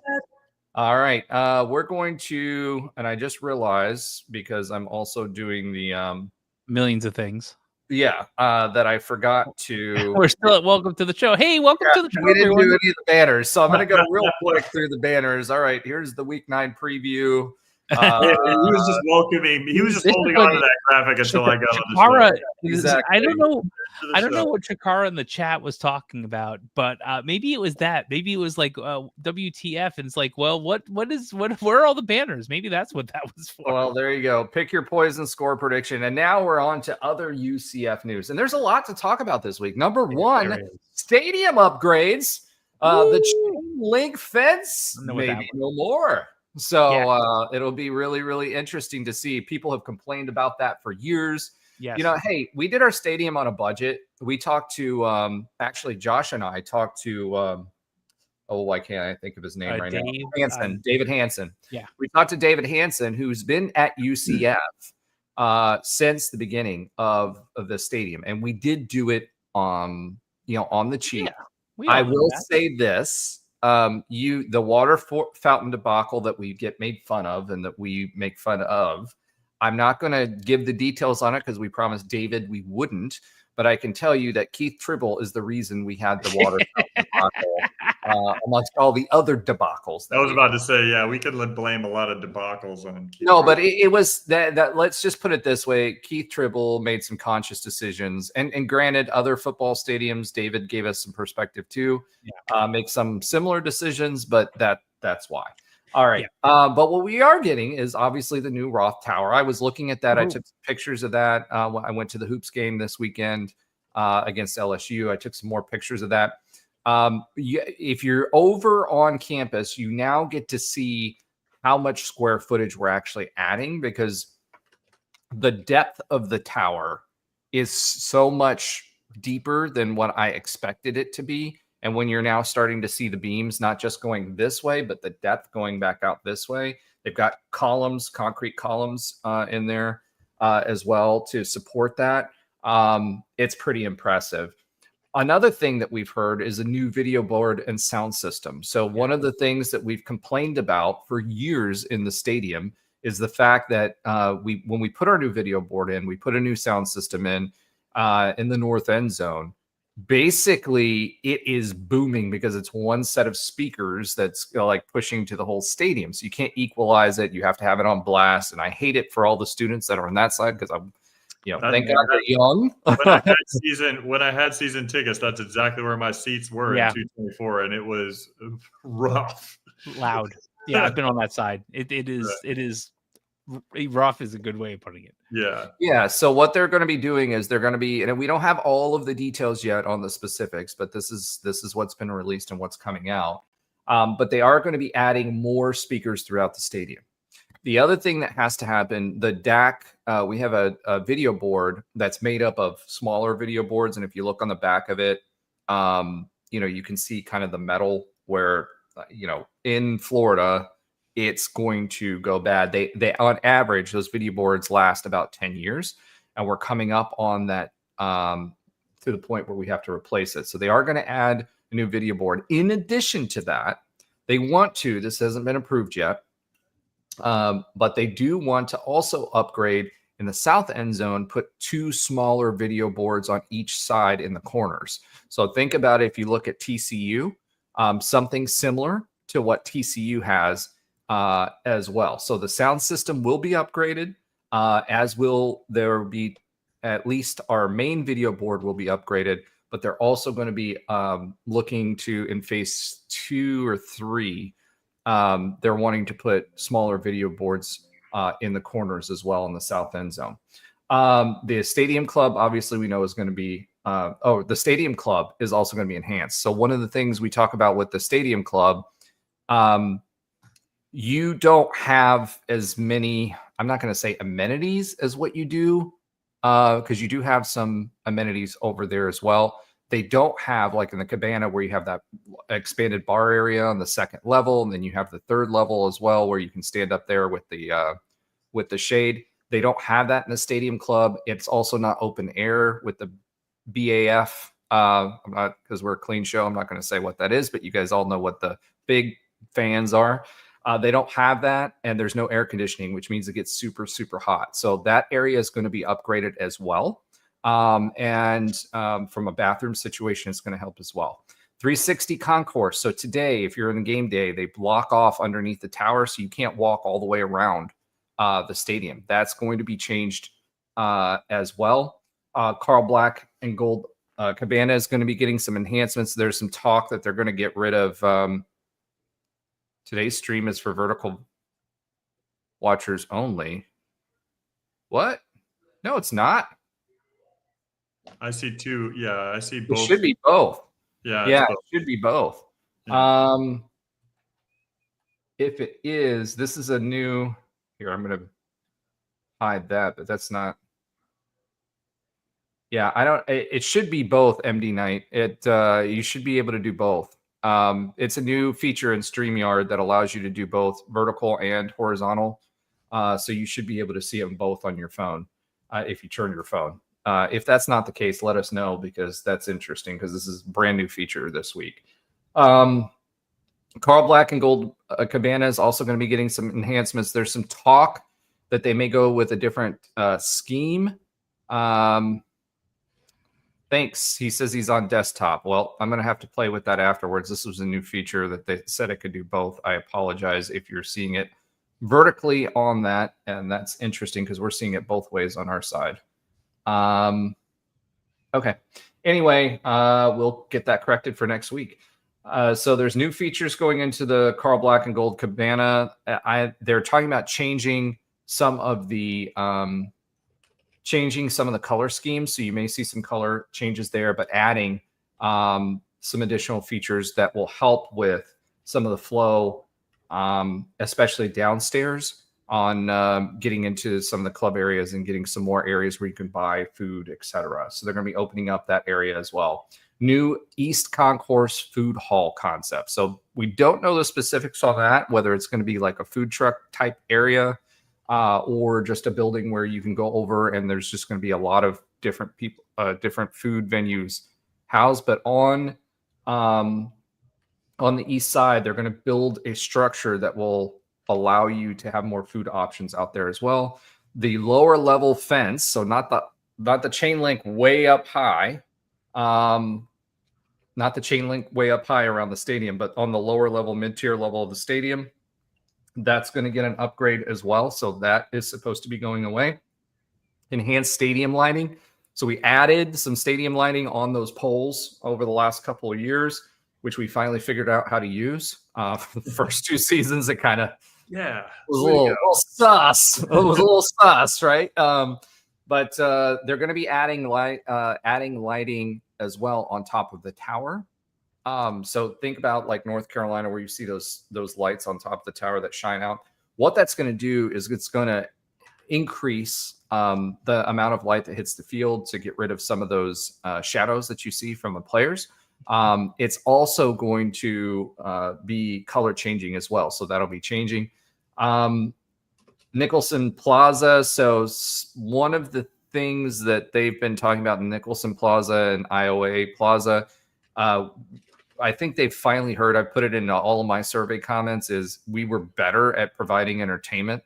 All right. We're going to, and I just realized because I'm also doing the millions of things. Yeah, that I forgot to. We're still at welcome to the show. Hey, welcome to the show. We didn't do any of the banners, so I'm going to go real quick through the banners. All right, here's the Week 9 preview. He was just welcoming. He was just holding on to that graphic until I got on the show. Exactly. I don't know what Chikara in the chat was talking about, but maybe it was that. Maybe it was like WTF, and it's like, well, what where are all the banners? Maybe that's what that was for. Well, there you go. Pick your poison score prediction, and now we're on to other UCF news, and there's a lot to talk about this week. Number one, stadium upgrades. The chain link fence, maybe no more. So it'll be really, really interesting to see. People have complained about that for years. Yes. Hey, we did our stadium on a budget. We talked to actually Josh and I talked to why can't I think of his name right now? David Hansen. Yeah. We talked to David Hansen, who's been at UCF since the beginning of the stadium. And we did do it on the cheap. Yeah, I will say this. The water fountain debacle that we get made fun of and that we make fun of, I'm not going to give the details on it because we promised David we wouldn't, but I can tell you that Keith Tribble is the reason we had the water fountain debacle amongst all the other debacles. I was about to say, yeah, we could blame a lot of debacles on Keith. No, but it was that. Let's just put it this way: Keith Tribble made some conscious decisions, and granted, other football stadiums, David gave us some perspective too, make some similar decisions, but that's why. All right, but what we are getting is obviously the new Roth Tower. I was looking at that. I took pictures of that. I went to the Hoops game this weekend against LSU. I took some more pictures of that. If you're over on campus, you now get to see how much square footage we're actually adding, because the depth of the tower is so much deeper than what I expected it to be. And when you're now starting to see the beams, not just going this way, but the depth going back out this way, they've got columns, concrete columns in there as well to support that. It's pretty impressive. Another thing that we've heard is a new video board and sound system. So one of the things that we've complained about for years in the stadium is the fact that when we put our new video board in, we put a new sound system in the north end zone. Basically, it is booming because it's one set of speakers that's like pushing to the whole stadium. So you can't equalize it. You have to have it on blast. And I hate it for all the students that are on that side, because I'm thank God they're young. when I had season tickets, that's exactly where my seats were in 224, and it was rough. Loud. Yeah, I've been on that side. It is rough is a good way of putting it. Yeah. So what they're going to be doing is they're going to be, and we don't have all of the details yet on the specifics, but this is what's been released and what's coming out. But they are going to be adding more speakers throughout the stadium. The other thing that has to happen, the DAC, we have a video board that's made up of smaller video boards. And if you look on the back of it, you can see kind of the metal where, in Florida, it's going to go bad. They on average, those video boards last about 10 years. And we're coming up on that to the point where we have to replace it. So they are going to add a new video board. In addition to that, they want to, this hasn't been approved yet, but they do want to also upgrade in the south end zone, put 2 smaller video boards on each side in the corners. So think about it, if you look at TCU, something similar to what TCU has as well. So the sound system will be upgraded, as will there be, at least our main video board will be upgraded, but they're also going to be looking to, in phase 2 or 3, they're wanting to put smaller video boards in the corners as well in the south end zone. The stadium club, obviously, we know is going to be, the stadium club is also going to be enhanced. So one of the things we talk about with the stadium club, you don't have as many, I'm not going to say amenities as what you do, because you do have some amenities over there as well. They don't have, like in the Cabana, where you have that expanded bar area on the second level, and then you have the third level as well, where you can stand up there with the shade. They don't have that in the stadium club. It's also not open air with the BAF. I'm not, because we're a clean show, I'm not going to say what that is, but you guys all know what the big fans are. They don't have that, and there's no air conditioning, which means it gets super, super hot. So that area is going to be upgraded as well. And from a bathroom situation, it's going to help as well. 360 concourse. So today, if you're in the game day, they block off underneath the tower, so you can't walk all the way around the stadium. That's going to be changed as well. Carl Black and Gold Cabana is going to be getting some enhancements. There's some talk that they're going to get rid of. Today's stream is for vertical watchers only. What? No, it's not. I see 2. Yeah, I see both. It should be both. Yeah, it both. should be both. Yeah. If it is, this is a new. Here, I'm going to hide that, but that's not. Yeah, I don't. It should be both. MD Knight. You should be able to do both. It's a new feature in StreamYard that allows you to do both vertical and horizontal. So you should be able to see them both on your phone if you turn your phone. If that's not the case, let us know, because that's interesting, because this is a brand new feature this week. Carl Black and Gold Cabana is also going to be getting some enhancements. There's some talk that they may go with a different scheme. Thanks. He says he's on desktop. Well, I'm going to have to play with that afterwards. This was a new feature that they said it could do both. I apologize if you're seeing it vertically on that, and that's interesting because we're seeing it both ways on our side. Okay. Anyway, we'll get that corrected for next week. So there's new features going into the Carl Black and Gold Cabana. They're talking about changing some of the color schemes. So you may see some color changes there, but adding some additional features that will help with some of the flow, especially downstairs on getting into some of the club areas and getting some more areas where you can buy food, etc. So they're going to be opening up that area as well. New East Concourse food hall concept. So we don't know the specifics on that, whether it's going to be like a food truck type area or just a building where you can go over and there's just going to be a lot of different people, different food venues housed. But on the east side, they're going to build a structure that will allow you to have more food options out there as well. The lower level fence, so not the chain link way up high, not the chain link way up high around the stadium, but on the lower level, mid-tier level of the stadium, that's going to get an upgrade as well. So that is supposed to be going away. Enhanced stadium lighting. So we added some stadium lighting on those poles over the last couple of years, which we finally figured out how to use. For the first 2 seasons, it kind of was a little sus. It was a little sus, right? But they're going to be adding lighting as well on top of the tower. So think about like North Carolina, where you see those lights on top of the tower that shine out. What that's going to do is it's going to increase the amount of light that hits the field to get rid of some of those shadows that you see from the players. It's also going to be color changing as well. So that'll be changing. Nicholson Plaza. So one of the things that they've been talking about in Nicholson Plaza and IOA Plaza, I think they've finally heard, I put it in all of my survey comments, is we were better at providing entertainment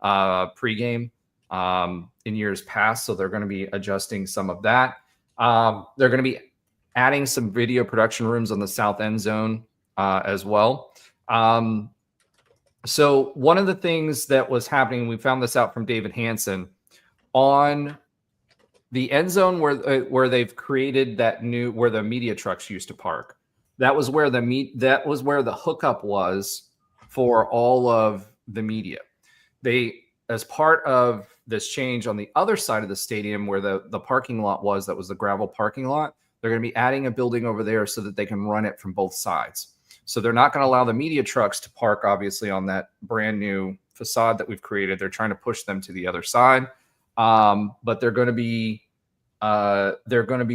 pregame in years past. So they're going to be adjusting some of that. They're going to be adding some video production rooms on the south end zone as well. So one of the things that was happening, we found this out from David Hansen, on the end zone where they've created that new, where the media trucks used to park. That was where the hookup was for all of the media. They, as part of this change on the other side of the stadium where the parking lot was, that was the gravel parking lot, they're going to be adding a building over there so that they can run it from both sides. So they're not going to allow the media trucks to park, obviously, on that brand new facade that we've created. They're trying to push them to the other side, but they're going to be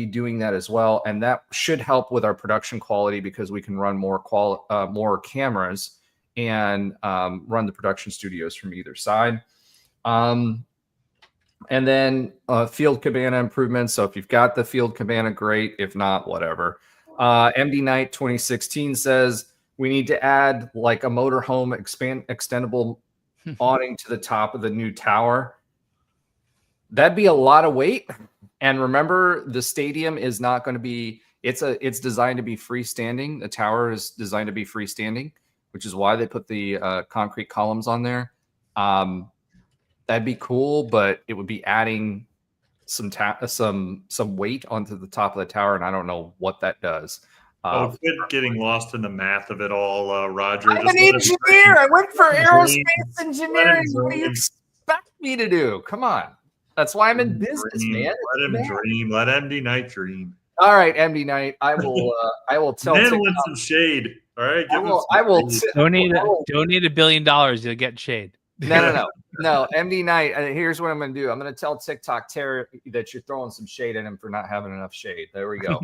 doing that as well, and that should help with our production quality because we can run more cameras and run the production studios from either side. And then field cabana improvements. So if you've got the field cabana, great. If not, whatever. MD Knight 2016 says we need to add like a motorhome extendable awning to the top of the new tower. That'd be a lot of weight. And remember, the stadium is not going to be, it's designed to be freestanding. The tower is designed to be freestanding, which is why they put the concrete columns on there. That'd be cool, but it would be adding some weight onto the top of the tower, and I don't know what that does. Quit getting lost in the math of it all, Roger. I'm an engineer. I went for aerospace engineering. What do you expect me to do? Come on. That's why I'm in business, man. Let him dream. Let MD Knight dream. All right, MD Knight. I will tell. Man wants some shade. All right. I will donate $1 billion. You'll get shade. No. MD Knight. Here's what I'm going to do. I'm going to tell TikTok Terry that you're throwing some shade at him for not having enough shade. There we go.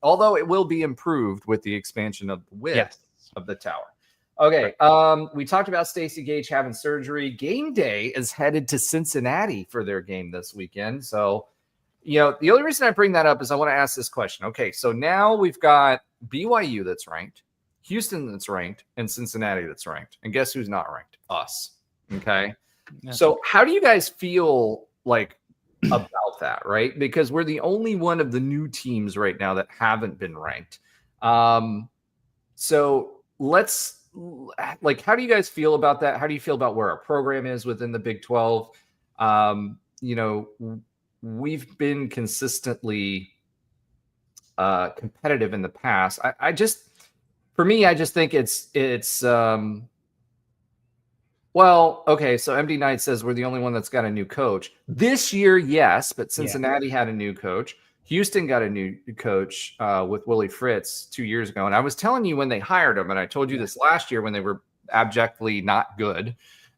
Although it will be improved with the expansion of the width of the tower. Okay. We talked about Stacey Gage having surgery. Game day is headed to Cincinnati for their game this weekend. So, the only reason I bring that up is I want to ask this question. Okay. So now we've got BYU that's ranked, Houston that's ranked, and Cincinnati that's ranked. And guess who's not ranked? Us. Okay. Yeah. So how do you guys feel like about that, right? Because we're the only one of the new teams right now that haven't been ranked. So let's how do you guys feel about that? How do you feel about where our program is within the Big 12? We've been consistently competitive in the past. For me, I just think it's well, okay, so MD Knight says we're the only one that's got a new coach. This year, yes, but Cincinnati had a new coach. Houston got a new coach with Willie Fritz 2 years ago. And I was telling you when they hired him, and I told you this last year when they were abjectly not good.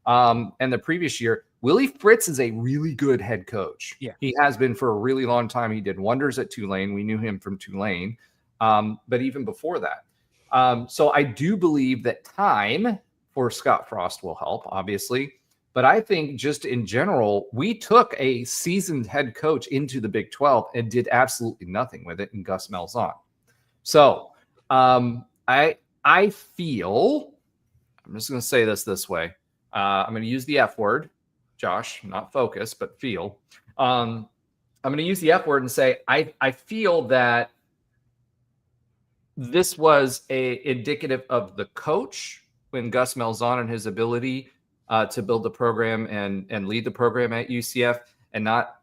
And the previous year, Willie Fritz is a really good head coach. Yeah. He has been for a really long time. He did wonders at Tulane. We knew him from Tulane. But even before that. So I do believe that time for Scott Frost will help, obviously. But I think just in general, we took a seasoned head coach into the Big 12 and did absolutely nothing with it in Gus Malzahn. So I feel, I'm just going to say this way. I'm going to use the F word, Josh, not focus, but feel. I'm going to use the F word and say I feel that this was indicative of the coach when Gus Malzahn and his ability to build the program and lead the program at UCF, and not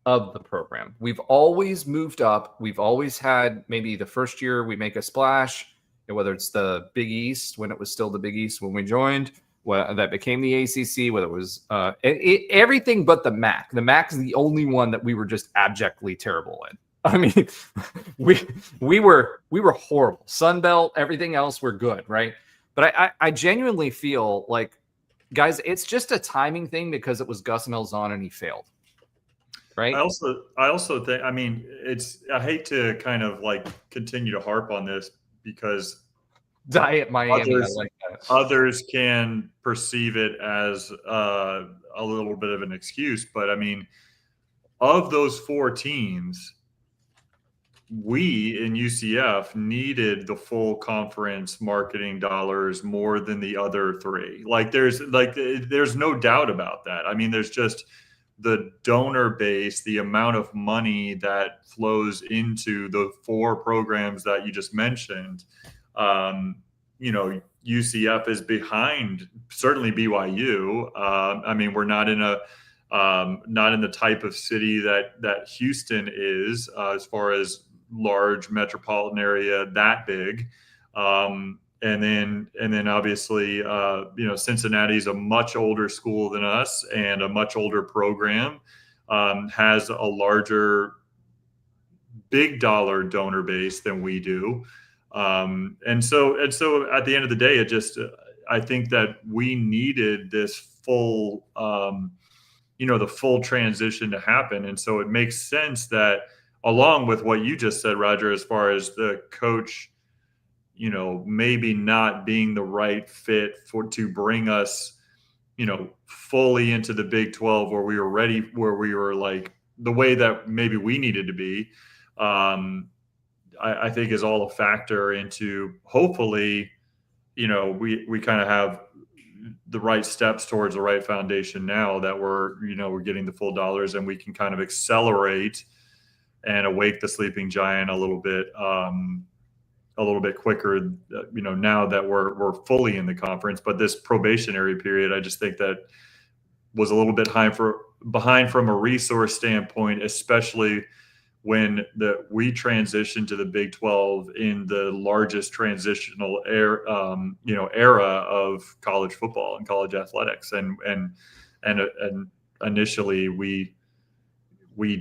of the program. We've always moved up. We've always had maybe the first year we make a splash, whether it's the Big East when it was still the Big East when we joined, that became the ACC, whether it was everything but the MAC. The MAC is the only one that we were just abjectly terrible in. I mean, we were horrible. Sun Belt, everything else we're good, right? But I genuinely feel like, guys, it's just a timing thing because it was Gus Malzahn and he failed, right? I also think, I mean, I hate to kind of like continue to harp on this because Diet Miami, I like that. Others can perceive it as a little bit of an excuse, but I mean, of those 4 teams, we in UCF needed the full conference marketing dollars more than the other 3. There's no doubt about that. I mean, there's just the donor base, the amount of money that flows into the 4 programs that you just mentioned. UCF is behind certainly BYU. I mean, we're not in the type of city that Houston is as far as large metropolitan area that big, and then obviously Cincinnati's a much older school than us and a much older program, has a larger big dollar donor base than we do, and so at the end of the day, I think that we needed this full the full transition to happen, and so it makes sense that, along with what you just said, Roger, as far as the coach, maybe not being the right fit to bring us, fully into the Big 12 where we were ready, where we were like the way that maybe we needed to be, I think is all a factor into hopefully, we kind of have the right steps towards the right foundation now that we're getting the full dollars and we can kind of accelerate and awake the sleeping giant a little bit quicker, now that we're fully in the conference. But this probationary period, I just think that was a little bit behind from a resource standpoint, especially when we transitioned to the Big 12 in the largest transitional era of college football and college athletics, and initially we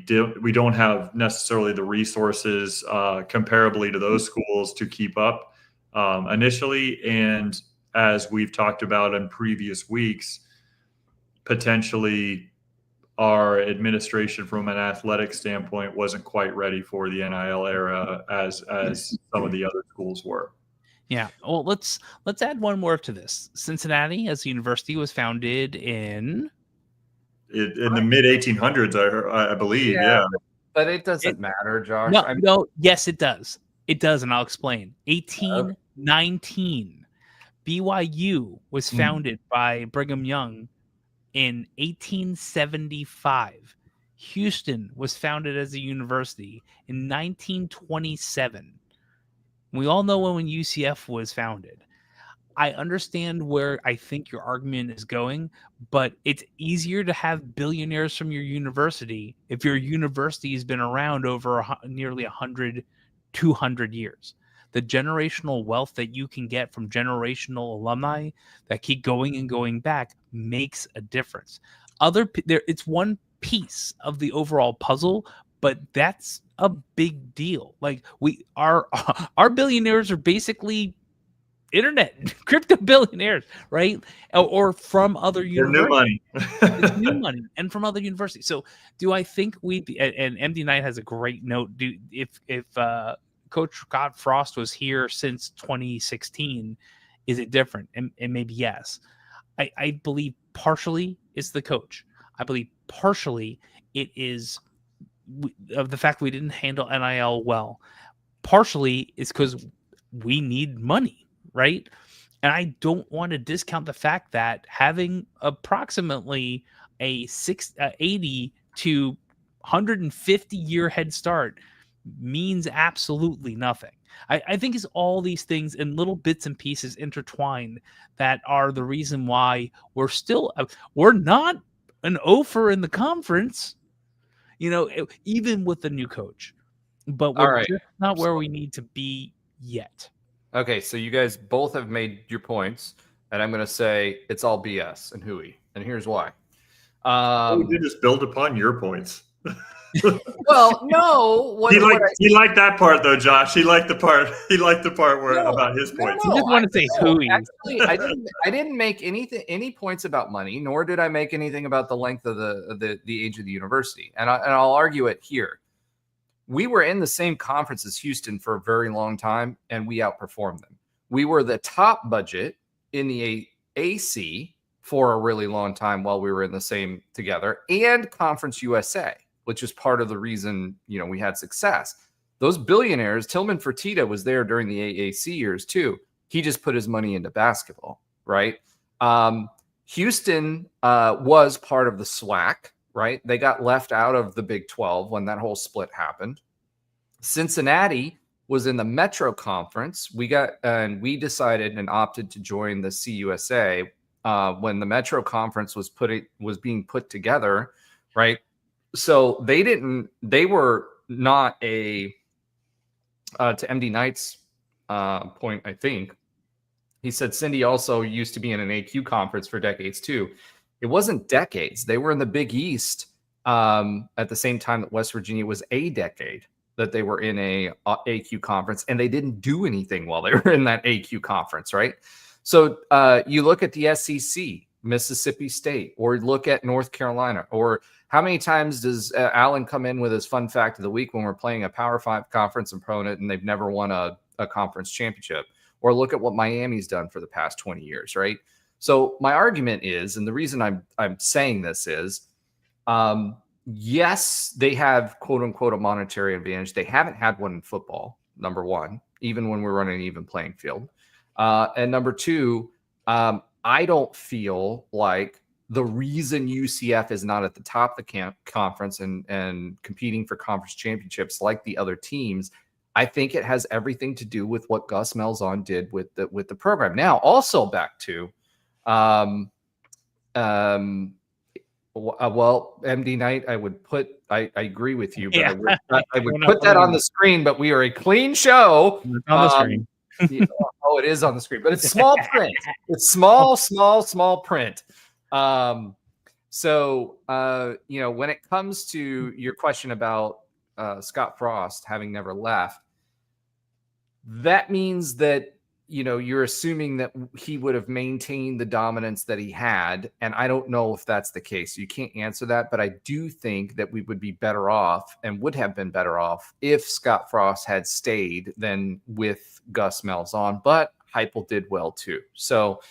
don't have necessarily the resources comparably to those schools to keep up initially. And as we've talked about in previous weeks, potentially our administration from an athletic standpoint wasn't quite ready for the NIL era as some of the other schools were. Yeah. Well, let's add one more to this. Cincinnati as a university was founded in the mid 1800s, I believe. Yeah. But it doesn't matter, Josh. No. Yes, it does. It does, and I'll explain. 1819. BYU was founded by Brigham Young in 1875. Houston was founded as a university in 1927. We all know when UCF was founded. I understand where I think your argument is going, but it's easier to have billionaires from your university if your university has been around over nearly 100, 200 years. The generational wealth that you can get from generational alumni that keep going and going back makes a difference. It's one piece of the overall puzzle, but that's a big deal. Like our billionaires are basically internet crypto billionaires, right? Or from other They're new universities. money. It's new money and from other universities. So do I think we'd be, and MD Knight has a great note. If Coach Scott Frost was here since 2016, is it different? And maybe yes. I believe partially it's the coach. I believe partially it is of the fact we didn't handle NIL well. Partially it's because we need money, right? And I don't want to discount the fact that having approximately a 80 to 150 year head start means absolutely nothing. I think it's all these things in little bits and pieces intertwined that are the reason why we're not an offer in the conference, even with the new coach, but we're just not where we need to be yet. Okay, so you guys both have made your points, and I'm going to say it's all BS and hooey, and here's why. We did just build upon your points. Well, no. He liked that part though, Josh. He liked the part. He liked the part where about his points. I just want to say hooey. Actually, I didn't make any points about money, nor did I make anything about the length of the age of the university. And I'll argue it here. We were in the same conference as Houston for a very long time, and we outperformed them. We were the top budget in the AC for a really long time while we were in the same together, and Conference USA, which is part of the reason, we had success. Those billionaires, Tillman Fertitta was there during the AAC years too. He just put his money into basketball, right? Houston was part of the SWAC, right? They got left out of the Big 12 when that whole split happened. Cincinnati was in the Metro Conference. We decided and opted to join the CUSA when the Metro Conference was being put together, right? So they were not to MD Knight's point, I think. He said Cindy also used to be in an AQ conference for decades too. It wasn't decades. They were in the Big East at the same time that West Virginia was a decade that they were in a AQ conference, and they didn't do anything while they were in that AQ conference, right? So you look at the SEC, Mississippi State, or look at North Carolina, or how many times does Alan come in with his fun fact of the week when we're playing a Power 5 conference opponent and they've never won a conference championship? Or look at what Miami's done for the past 20 years, right? So my argument is, and the reason I'm saying this is, yes, they have quote unquote a monetary advantage. They haven't had one in football, number one, even when we're running an even playing field. And number two, I don't feel like the reason UCF is not at the top of the conference and competing for conference championships like the other teams, I think it has everything to do with what Gus Malzahn did with the program. Now, also back to, well, MD Knight, I agree with you, but I would put that on the screen. But we are a clean show. It's on the screen. Oh, it is on the screen, but it's small print. It's small print. So when it comes to your question about Scott Frost having never left, that means that you're assuming that he would have maintained the dominance that he had, and I don't know if that's the case. You can't answer that, but I do think that we would be better off and would have been better off if Scott Frost had stayed than with Gus Malzahn. But Heupel did well too. So,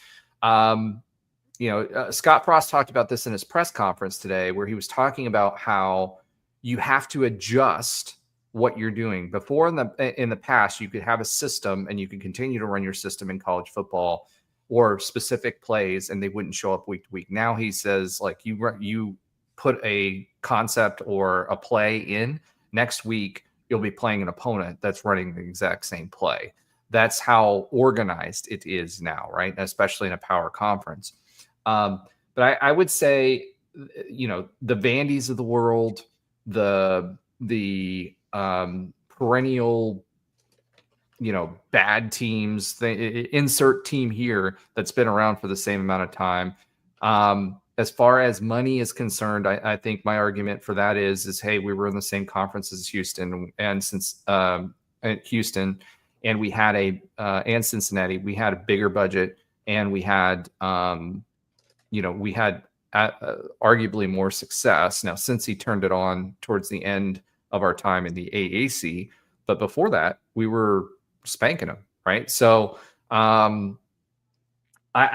Scott Frost talked about this in his press conference today, where he was talking about how you have to adjust what you're doing. Before in the past, you could have a system and you could continue to run your system in college football or specific plays, and they wouldn't show up week to week. Now he says, like, you put a concept or a play in, next week you'll be playing an opponent that's running the exact same play. That's how organized it is now, right? Especially in a power conference. But I would say, the Vandies of the world, the perennial, bad teams, insert team here that's been around for the same amount of time. As far as money is concerned, I think my argument for that is, hey, we were in the same conference as Houston, and since Houston, and we had and Cincinnati, we had a bigger budget, and we had, we had arguably more success. Now, since he turned it on towards the end of our time in the AAC, but before that, we were spanking them, right? So I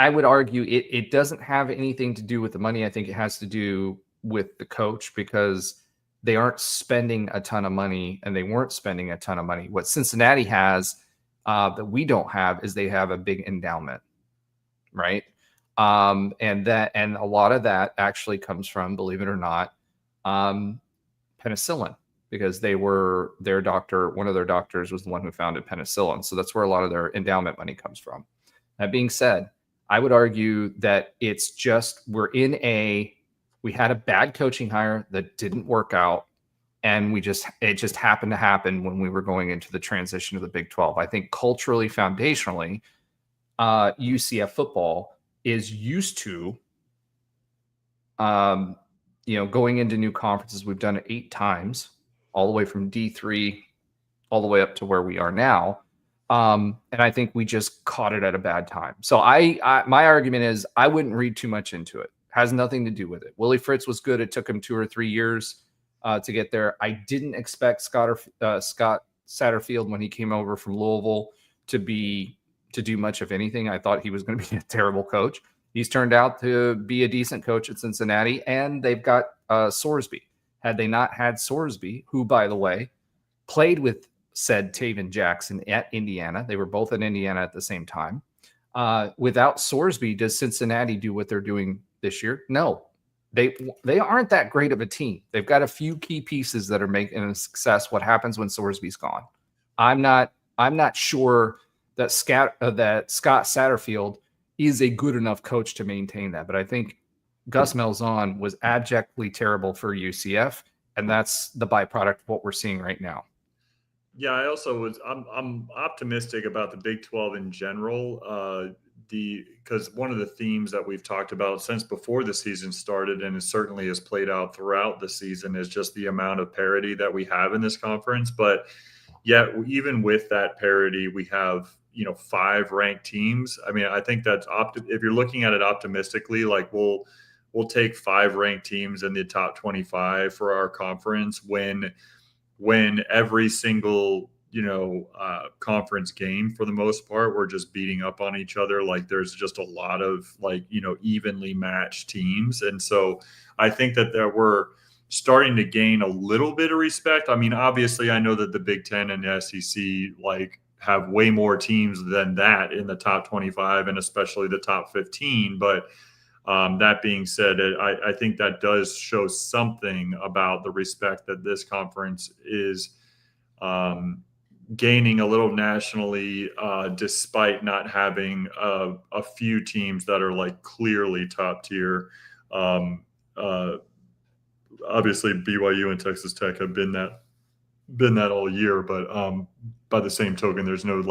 would argue it doesn't have anything to do with the money. I think it has to do with the coach, because they aren't spending a ton of money, and they weren't spending a ton of money. What Cincinnati has that we don't have is they have a big endowment, right? And a lot of that actually comes from, believe it or not, penicillin, because their doctor, one of their doctors was the one who founded penicillin. So that's where a lot of their endowment money comes from. That being said, I would argue that it's just we had a bad coaching hire that didn't work out, and it just happened to happen when we were going into the transition to the Big 12. I think culturally, foundationally, UCF football is used to, going into new conferences. We've done it 8 times, all the way from D3 all the way up to where we are now. And I think we just caught it at a bad time. So my argument is I wouldn't read too much into it. Has nothing to do with it. Willie Fritz was good. It took him 2 or 3 years to get there. I didn't expect Scott Satterfield, when he came over from Louisville, to do much of anything. I thought he was going to be a terrible coach. He's turned out to be a decent coach at Cincinnati, and they've got Sorsby. Had they not had Sorsby, who, by the way, played with said Taven Jackson at Indiana. They were both at Indiana at the same time. Without Sorsby, does Cincinnati do what they're doing this year? No, they aren't that great of a team. They've got a few key pieces that are making a success. What happens when Sorsby's gone? I'm not sure that Scott Satterfield is a good enough coach to maintain that. But I think Gus Malzahn was abjectly terrible for UCF, and that's the byproduct of what we're seeing right now. Yeah, I'm optimistic about the Big 12 in general. Because one of the themes that we've talked about since before the season started, and it certainly has played out throughout the season, is just the amount of parity that we have in this conference. But yet, even with that parity, we have 5 ranked teams. I mean, I think that's if you're looking at it optimistically, like we'll take 5 ranked teams in the top 25 for our conference when every single conference game, for the most part, we're just beating up on each other. Like there's just a lot of evenly matched teams. And so I think that we're starting to gain a little bit of respect. I mean, obviously I know that the Big 10 and the SEC have way more teams than that in the top 25 and especially the top 15. But that being said, I think that does show something about the respect that this conference is gaining a little nationally, despite not having a few teams that are clearly top tier. Obviously, BYU and Texas Tech have been that all year, but by the same token, there's no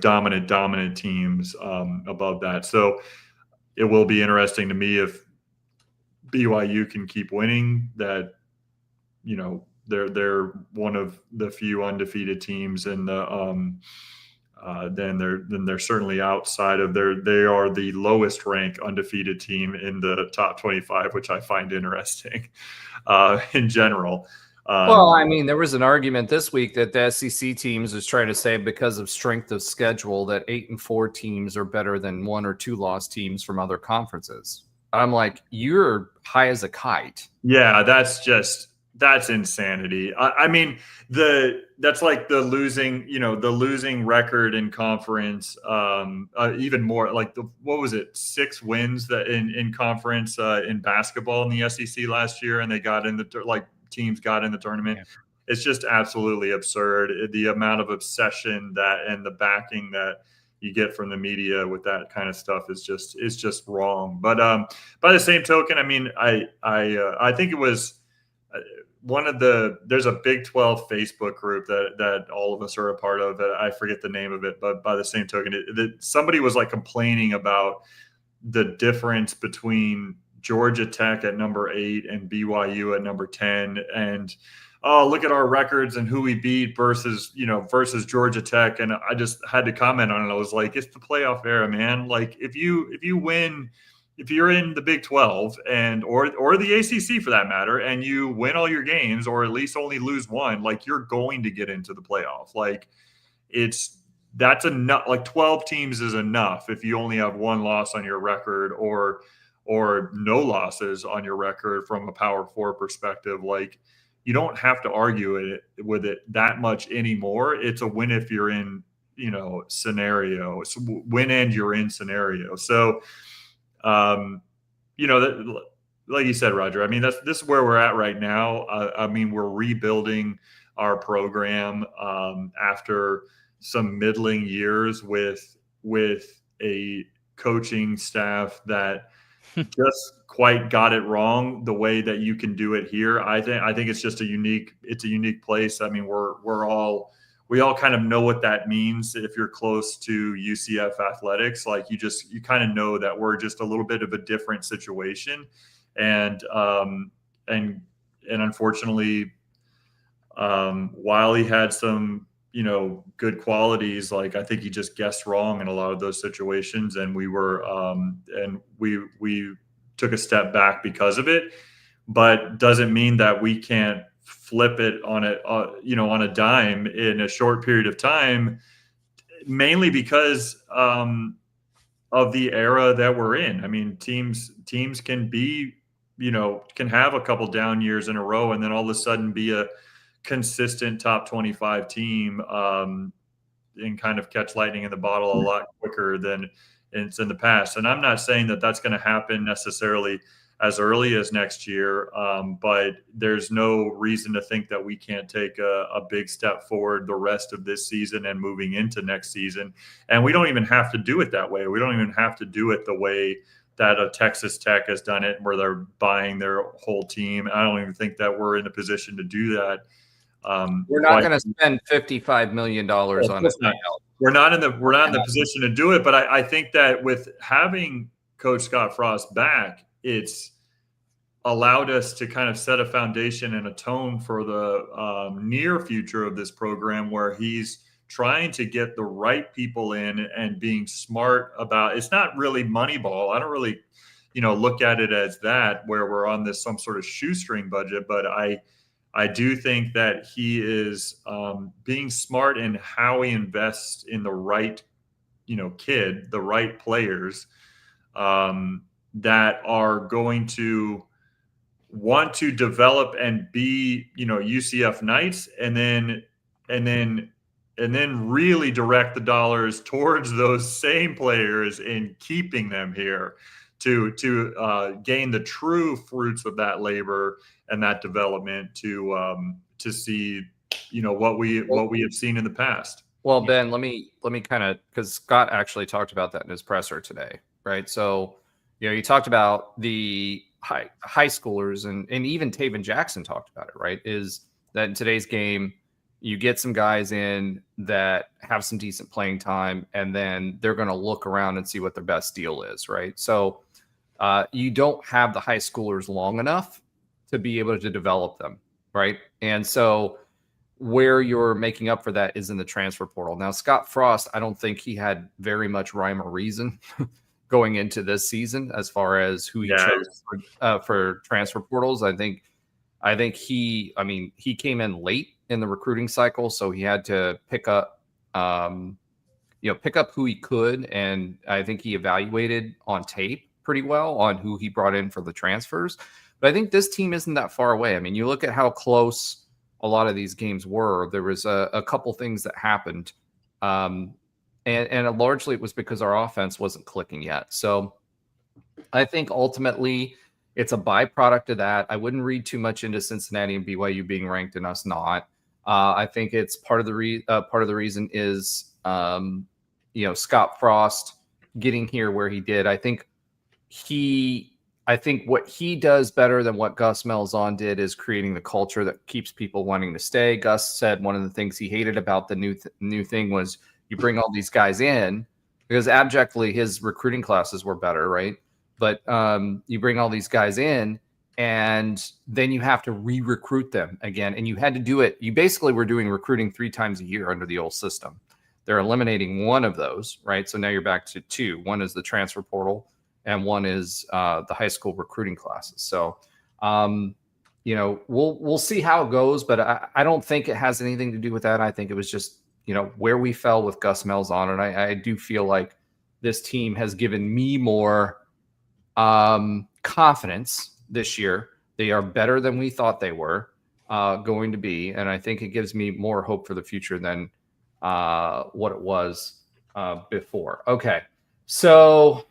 dominant teams above that. So it will be interesting to me if BYU can keep winning. That they're one of the few undefeated teams, and then they're certainly outside of they are the lowest ranked undefeated team in the top 25, which I find interesting in general. Well, I mean, there was an argument this week that the SEC teams is trying to say because of strength of schedule that 8 and 4 teams are better than 1 or 2 loss teams from other conferences. I'm like, you're high as a kite. Yeah, that's just That's insanity. I mean, that's like the losing record in conference. Even more like what was it, 6 wins that in conference in basketball in the SEC last year, and they got in teams got in the tournament. Yeah. It's just absolutely absurd. The amount of obsession and the backing that you get from the media with that kind of stuff is just wrong. But by the same token, I mean, I think it was. There's a Big 12 Facebook group that all of us are a part of. I forget the name of it, but by the same token, somebody was like complaining about the difference between Georgia Tech at number 8 and BYU at number 10, and oh, look at our records and who we beat versus Georgia Tech. And I just had to comment on it. I was like, it's the playoff era, man. Like if you win. If you're in the Big 12 or the ACC for that matter, and you win all your games or at least only lose one, like you're going to get into the playoff. Like that's enough. Like 12 teams is enough if you only have one loss on your record or no losses on your record from a Power 4 perspective. Like you don't have to argue with it that much anymore. It's a win if you're in scenario. It's win and you're in scenario. So. Like you said, Roger, I mean, this is where we're at right now. I mean, we're rebuilding our program after some middling years with a coaching staff that just quite got it wrong the way that you can do it here. I think it's just a unique place. I mean, we all kind of know what that means if you're close to UCF athletics. Like you kind of know that we're just a little bit of a different situation. And unfortunately, while he had some, good qualities, like I think he just guessed wrong in a lot of those situations. And we took a step back because of it, but doesn't mean that we can't flip it on a dime in a short period of time, mainly because of the era that we're in. I mean, teams can be, can have a couple down years in a row and then all of a sudden be a consistent top 25 team and kind of catch lightning in the bottle a lot quicker than it's in the past. And I'm not saying that that's going to happen necessarily as early as next year. But there's no reason to think that we can't take a big step forward the rest of this season and moving into next season. And we don't even have to do it that way. We don't even have to do it the way that a Texas Tech has done it, where they're buying their whole team. I don't even think that we're in a position to do that. We're not going to spend $55 million on it. We're not in the position to do it. But I think that with having Coach Scott Frost back, it's allowed us to kind of set a foundation and a tone for the near future of this program, where he's trying to get the right people in and being smart about. It's not really Moneyball. I don't really, look at it as that, where we're on some sort of shoestring budget. But I do think that he is being smart in how he invests in the right, the right players that are going to want to develop and be, UCF Knights, and then really direct the dollars towards those same players in keeping them here to gain the true fruits of that labor and that development to see, what we have seen in the past. Well, Ben, let me kind of, because Scott actually talked about that in his presser today, right? So, you talked about the high schoolers, and even Taven Jackson talked about it, right? Is that in today's game, you get some guys in that have some decent playing time, and then they're going to look around and see what their best deal is, right? So you don't have the high schoolers long enough to be able to develop them, right? And so where you're making up for that is in the transfer portal. Now, Scott Frost, I don't think he had very much rhyme or reason going into this season as far as who he chose for transfer portals. I think he came in late in the recruiting cycle, so he had to pick up who he could, and I think he evaluated on tape pretty well on who he brought in for the transfers. But I think this team isn't that far away. I mean, you look at how close a lot of these games were. There was a couple things that happened. And largely it was because our offense wasn't clicking yet. So I think ultimately it's a byproduct of that. I wouldn't read too much into Cincinnati and BYU being ranked and us not. I think it's part of the reason is Scott Frost getting here where he did. I think what he does better than what Gus Malzahn did is creating the culture that keeps people wanting to stay. Gus said one of the things he hated about the new thing was you bring all these guys in because abjectly his recruiting classes were better, right? But you bring all these guys in and then you have to re-recruit them again. And you had to do it. You basically were doing recruiting 3 times a year under the old system. They're eliminating one of those, right? So now you're back to 2. One is the transfer portal and one is the high school recruiting classes. So, we'll see how it goes, but I don't think it has anything to do with that. I think it was just, where we fell with Gus Malzahn. And I do feel like this team has given me more confidence this year. They are better than we thought they were going to be. And I think it gives me more hope for the future than what it was before. Okay. So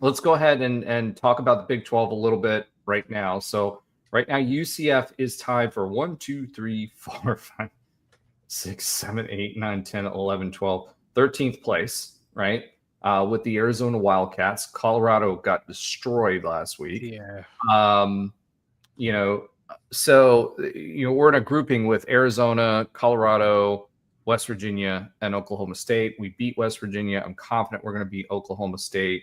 let's go ahead and talk about the Big 12 a little bit right now. So right now, UCF is tied for 1, 2, 3, 4, 5, 6, 7, 8, 9, 10, 11, 12, 13th place, right? With the Arizona Wildcats. Colorado got destroyed last week. Yeah. So we're in a grouping with Arizona, Colorado, West Virginia, and Oklahoma State. We beat West Virginia. I'm confident we're going to beat Oklahoma State.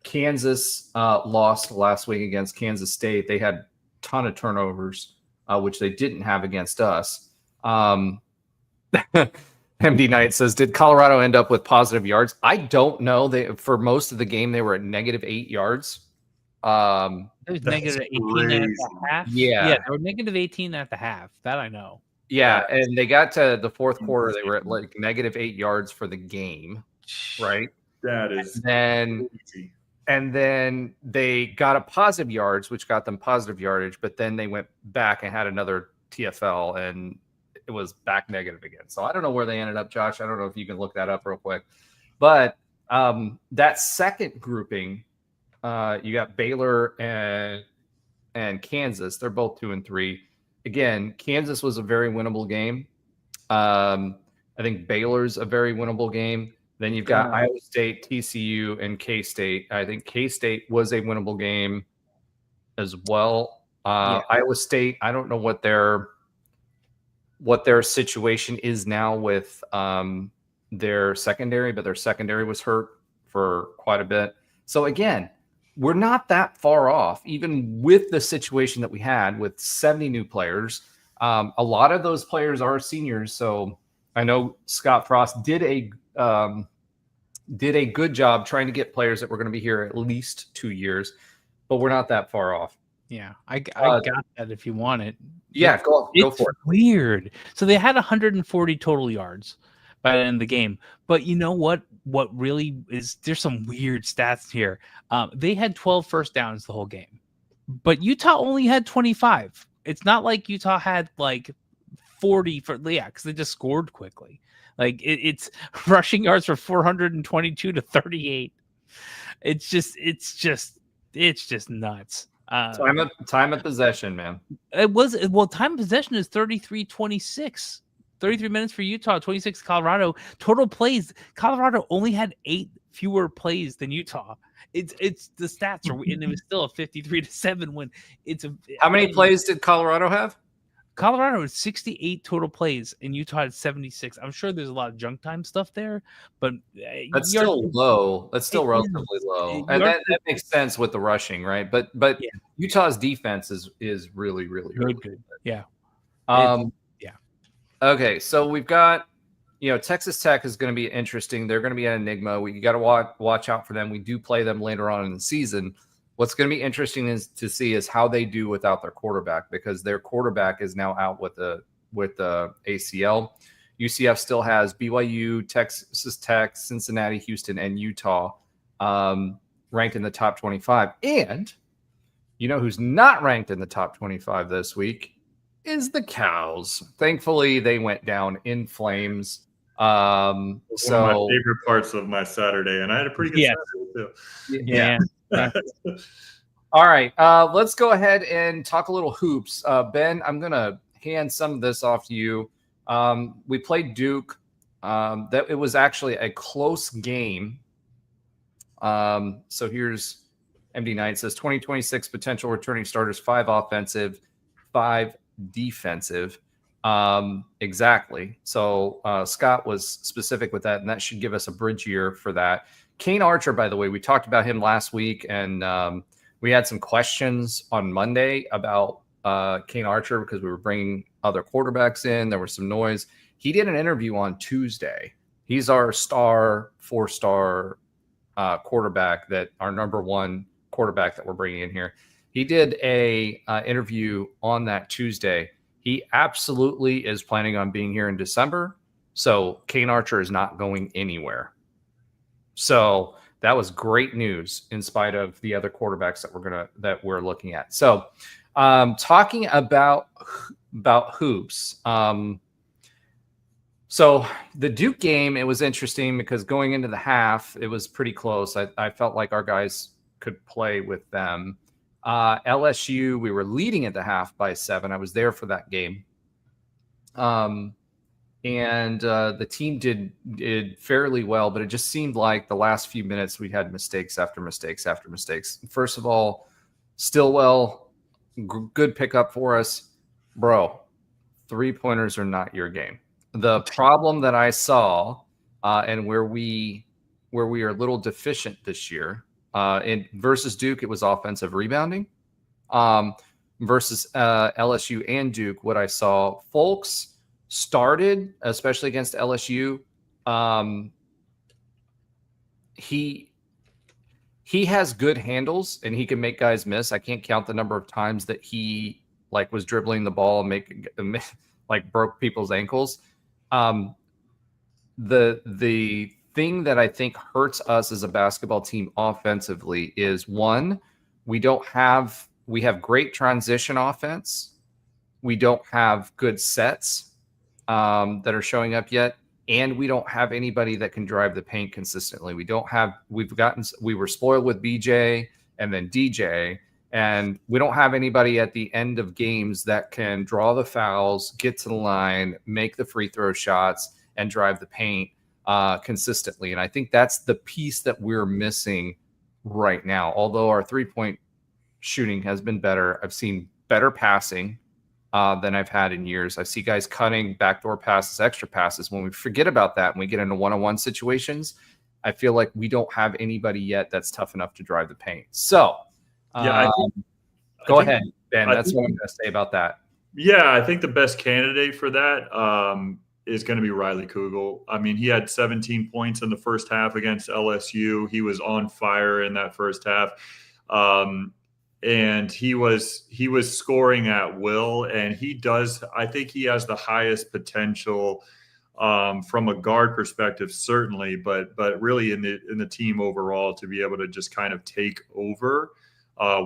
Kansas lost last week against Kansas State. They had a ton of turnovers, which they didn't have against us. MD Knight says, did Colorado end up with positive yards? I don't know. For most of the game, they were at -8 yards. There's negative 18 at the half. Yeah, they were negative 18 at the half. That I know. Yeah, and they got to the fourth quarter. They were at like -8 yards for the game, right? That is crazy. And then they got a positive yards, which got them positive yardage, but then they went back and had another TFL, and it was back negative again. So I don't know where they ended up, Josh. I don't know if you can look that up real quick. But that second grouping, you got Baylor and Kansas. They're both 2 and 3. Again, Kansas was a very winnable game. I think Baylor's a very winnable game. Then you've got Iowa State, TCU, and K-State. I think K-State was a winnable game as well. Iowa State, I don't know what their situation is now with their secondary, but their secondary was hurt for quite a bit. So again, we're not that far off, even with the situation that we had with 70 new players. A lot of those players are seniors. So I know Scott Frost did a good job trying to get players that were going to be here at least 2 years, but we're not that far off. Yeah, I got that if you want it. Yeah, go for it. Weird. So they had 140 total yards by the end of the game. But you know what? What really is, there's some weird stats here. They had 12 first downs the whole game, but Utah only had 25. It's not like Utah had like 40 because they just scored quickly. Like it's rushing yards for 422 to 38. It's just nuts. Time of possession, man. Time of possession is 33-26. 33 minutes for Utah, 26 Colorado. Total plays, Colorado only had 8 fewer plays than Utah. It's the stats are, and it was still a 53-7 win. How many plays did Colorado have? Colorado had 68 total plays, and Utah had 76. I'm sure there's a lot of junk time stuff there, but that's still low. That's still relatively low, and that makes sense with the rushing, right? But yeah. Utah's defense is really, really, really good. Yeah. Okay, so we've got, Texas Tech is going to be interesting. They're going to be an enigma. You got to watch out for them. We do play them later on in the season. What's going to be interesting to see is how they do without their quarterback, because their quarterback is now out with the ACL. UCF still has BYU, Texas Tech, Cincinnati, Houston, and Utah ranked in the top 25. And You know who's not ranked in the top 25 this week is the Cows. Thankfully, they went down in flames. One of my favorite parts of my Saturday, and I had a pretty good Saturday too. Yeah. Yeah. All right, let's go ahead and talk a little hoops. Ben, I'm going to hand some of this off to you. We played Duke. That it was actually a close game. So here's MD Knight says 2026 potential returning starters, 5 offensive, 5 defensive. Exactly. So Scott was specific with that, and that should give us a bridge year for that. Kane Archer, by the way, we talked about him last week, and we had some questions on Monday about Kane Archer because we were bringing other quarterbacks in. There was some noise. He did an interview on Tuesday. He's our star, 4-star quarterback, that our number 1 quarterback that we're bringing in here. He did a interview on that Tuesday. He absolutely is planning on being here in December. So Kane Archer is not going anywhere. So that was great news in spite of the other quarterbacks that we're looking at. So talking about hoops. So the Duke game, it was interesting because going into the half, it was pretty close. I felt like our guys could play with them. LSU, we were leading at the half by 7. I was there for that game. And the team did fairly well, but it just seemed like the last few minutes we had mistakes after mistakes after mistakes. First of all, Stillwell, good pickup for us. Bro, 3-pointers are not your game. The problem that I saw and where we are a little deficient this year in versus Duke, it was offensive rebounding. Versus LSU and Duke, what I saw, Folks started, especially against LSU. He has good handles and he can make guys miss. I can't count the number of times that he was dribbling the ball and broke people's ankles. The thing that I think hurts us as a basketball team offensively is, one, we have great transition offense. We don't have good sets that are showing up yet. And we don't have anybody that can drive the paint consistently. We were spoiled with BJ and then DJ, and we don't have anybody at the end of games that can draw the fouls, get to the line, make the free throw shots, and drive the paint consistently. And I think that's the piece that we're missing right now. Although our 3-point shooting has been better, I've seen better passing than I've had in years. I see guys cutting backdoor passes, extra passes. When we forget about that and we get into one-on-one situations, I feel like we don't have anybody yet that's tough enough to drive the paint. So go ahead, Ben. That's what I'm going to say about that. Yeah, I think the best candidate for that is going to be Riley Kugel. I mean, he had 17 points in the first half against LSU. He was on fire in that first half. And he was scoring at will, and I think he has the highest potential from a guard perspective, certainly, but really in the team overall, to be able to just kind of take over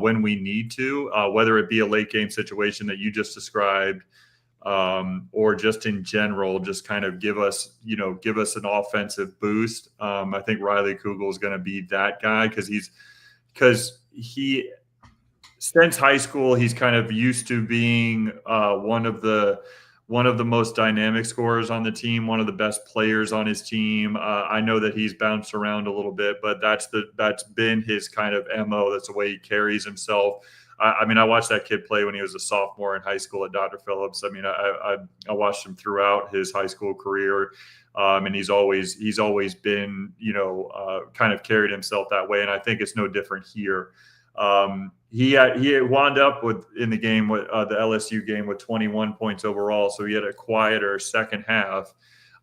when we need to, whether it be a late game situation that you just described, or just in general, just kind of give us an offensive boost. I think Riley Kugel is going to be that guy because he since high school, he's kind of used to being one of the most dynamic scorers on the team, one of the best players on his team. I know that he's bounced around a little bit, but that's been his kind of MO. That's the way he carries himself. I mean, I watched that kid play when he was a sophomore in high school at Dr. Phillips. I mean, I watched him throughout his high school career, and he's always been, kind of carried himself that way. And I think it's no different here. He wound up in the game with the LSU game with 21 points overall. So he had a quieter second half.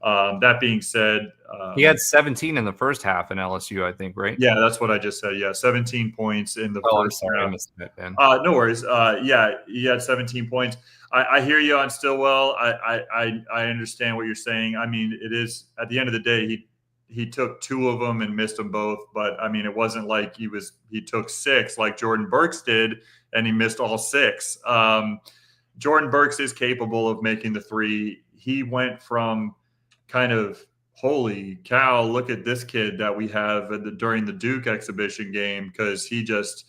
That being said, he had 17 in the first half in LSU, I think, right? Yeah, that's what I just said. Yeah, 17 points in the first half. I missed it, Ben. No worries. Yeah, he had 17 points. I hear you on Stillwell. I understand what you're saying. I mean, it is at the end of the day, he took 2 of them and missed them both. But I mean, it wasn't like he took 6 like Jordan Burks did and he missed all 6. Jordan Burks is capable of making the 3. He went from kind of, holy cow, look at this kid that we have during the Duke exhibition game, because he just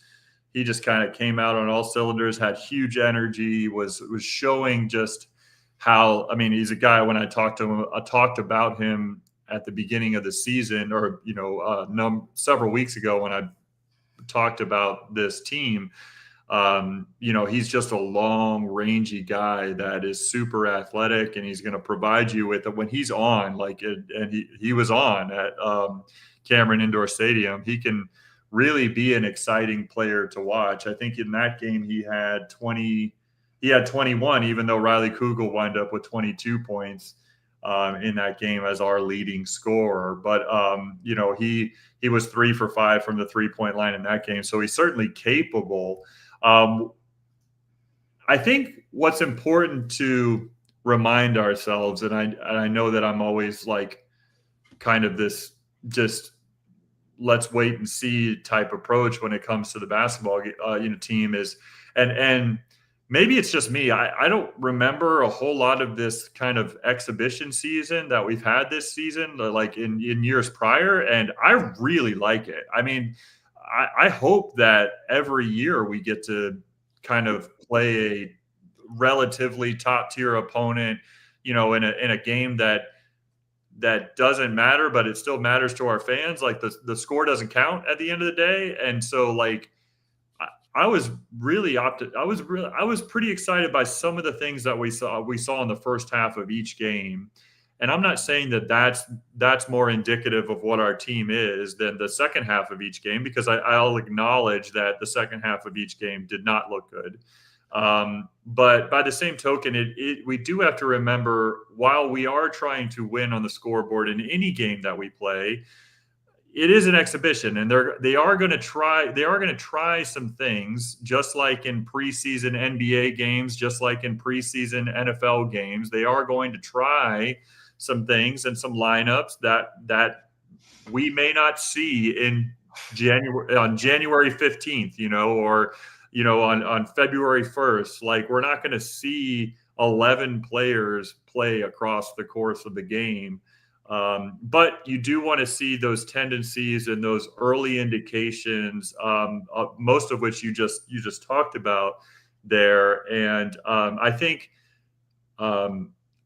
kind of came out on all cylinders, had huge energy, was showing just how, I mean, he's a guy, when I talked about him at the beginning of the season, or, several weeks ago when I talked about this team, he's just a long, rangy guy that is super athletic, and he's going to provide you with it when he's on. And he was on at Cameron Indoor Stadium. He can really be an exciting player to watch. I think in that game he had 21, even though Riley Kugel wound up with 22 points in that game as our leading scorer. But he was 3 for 5 from the 3-point line in that game, so he's certainly capable. I think what's important to remind ourselves, and I know that I'm always like kind of this just let's wait and see type approach when it comes to the basketball team is, and maybe it's just me. I don't remember a whole lot of this kind of exhibition season that we've had this season, like in years prior, and I really like it. I mean, I hope that every year we get to kind of play a relatively top tier opponent, in a game that doesn't matter, but it still matters to our fans. Like the score doesn't count at the end of the day. And so like, I was really I was pretty excited by some of the things that we saw in the first half of each game. And I'm not saying that that's more indicative of what our team is than the second half of each game, because I'll acknowledge that the second half of each game did not look good. But by the same token, we do have to remember, while we are trying to win on the scoreboard in any game that we play, it is an exhibition, and they are going to try some things, just like in preseason NBA games, just like in preseason NFL games. They are going to try some things and some lineups that we may not see on January 15th, or on February 1st. Like, we're not going to see 11 players play across the course of the game. But you do want to see those tendencies and those early indications, most of which you just talked about there. And I think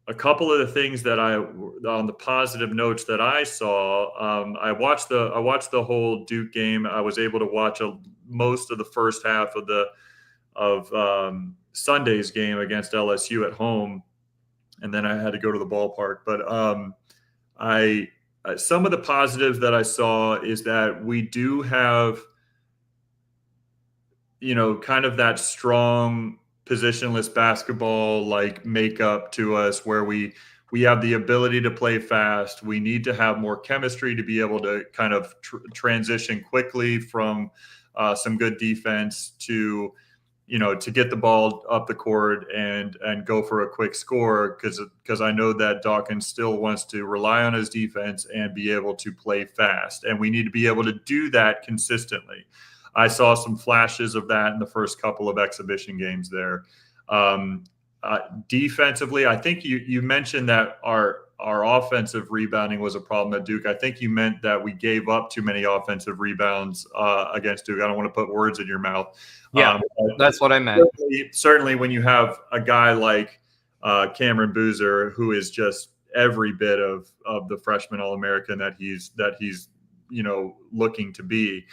a couple of the things that on the positive notes that I saw, I watched the whole Duke game. I was able to watch most of the first half of Sunday's game against LSU at home, and then I had to go to the ballpark. But some of the positives that I saw is that we do have, kind of that strong positionless basketball like makeup to us, where we have the ability to play fast. We need to have more chemistry to be able to kind of transition quickly from some good defense to get the ball up the court and go for a quick score, because I know that Dawkins still wants to rely on his defense and be able to play fast, and we need to be able to do that consistently. I saw some flashes of that in the first couple of exhibition games there. Defensively, I think you mentioned that our offensive rebounding was a problem at Duke. I think you meant that we gave up too many offensive rebounds against Duke. I don't want to put words in your mouth. Yeah, that's what I meant. Certainly when you have a guy like Cameron Boozer, who is just every bit of the freshman All-American that he's looking to be.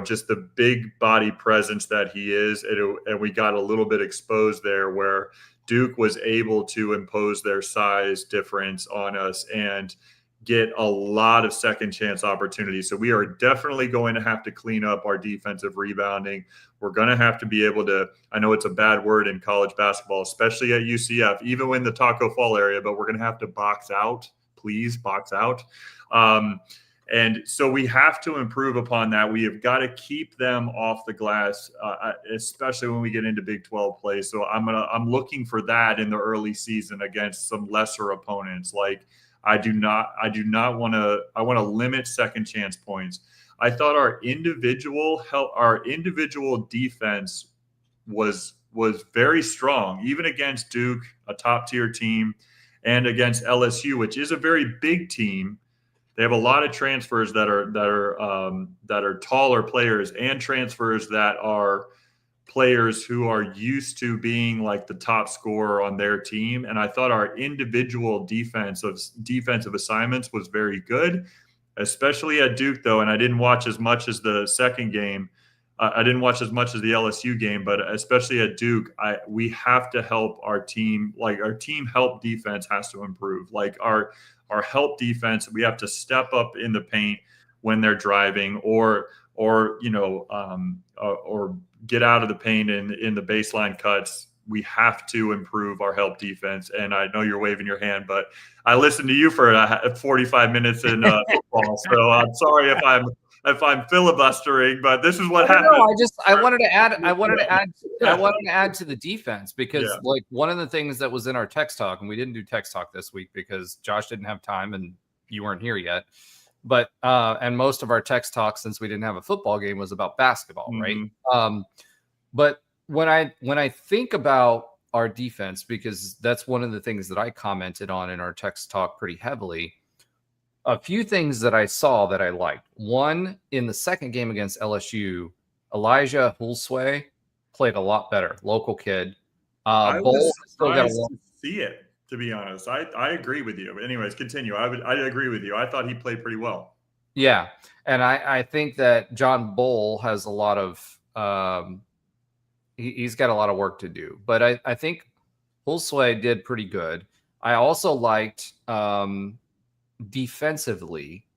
Just the big body presence that he is. And we got a little bit exposed there, where Duke was able to impose their size difference on us and get a lot of second chance opportunities. So we are definitely going to have to clean up our defensive rebounding. We're going to have to be able to, I know it's a bad word in college basketball, especially at UCF, even in the Taco Fall area, but we're going to have to box out. Please box out. And so we have to improve upon that. We have got to keep them off the glass, especially when we get into Big 12 play. So I'm looking for that in the early season against some lesser opponents. Like, I want to limit second chance points. I thought our individual defense was very strong, even against Duke, a top tier team, and against LSU, which is a very big team. They have a lot of transfers that are taller players, and transfers that are players who are used to being like the top scorer on their team. And I thought our individual defensive assignments was very good, especially at Duke, though. And I didn't watch as much as the second game. I didn't watch as much as the LSU game, but especially at Duke, we have to help our team. Like, our team help defense has to improve. Like, our help defense, we have to step up in the paint when they're driving, or get out of the paint in the baseline cuts. We have to improve our help defense. And I know you're waving your hand, but I listened to you for 45 minutes in football. So I'm sorry if I'm filibustering, but this is what happened. No, I wanted to add to the defense, because like, one of the things that was in our text talk, and we didn't do text talk this week because Josh didn't have time and you weren't here yet. But and most of our text talk, since we didn't have a football game, was about basketball, right? But when I think about our defense, because that's one of the things that I commented on in our text talk pretty heavily, a few things that I saw that I liked. One, in the second game against LSU, Elijah Hulsway played a lot better. Local kid. I was surprised to see it, to be honest. I agree with you. But anyways, continue. I agree with you. I thought he played pretty well. Yeah. And I think that John Bull has a lot of he's got a lot of work to do. But I think Hulsway did pretty good. I also liked defensively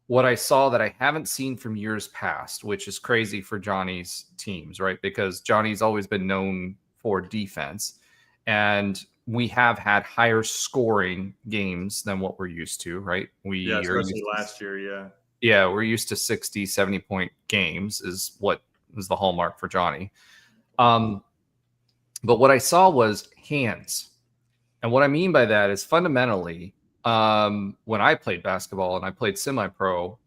what I saw that I haven't seen from years past, which is crazy for Johnny's teams, right? Because Johnny's always been known for defense, and we have had higher scoring games than what we're used to, right? Especially last year. Yeah, we're used to 60, 70 point games is what is the hallmark for Johnny. But what I saw was hands. And what I mean by that is, fundamentally, when I played basketball and I played semi-pro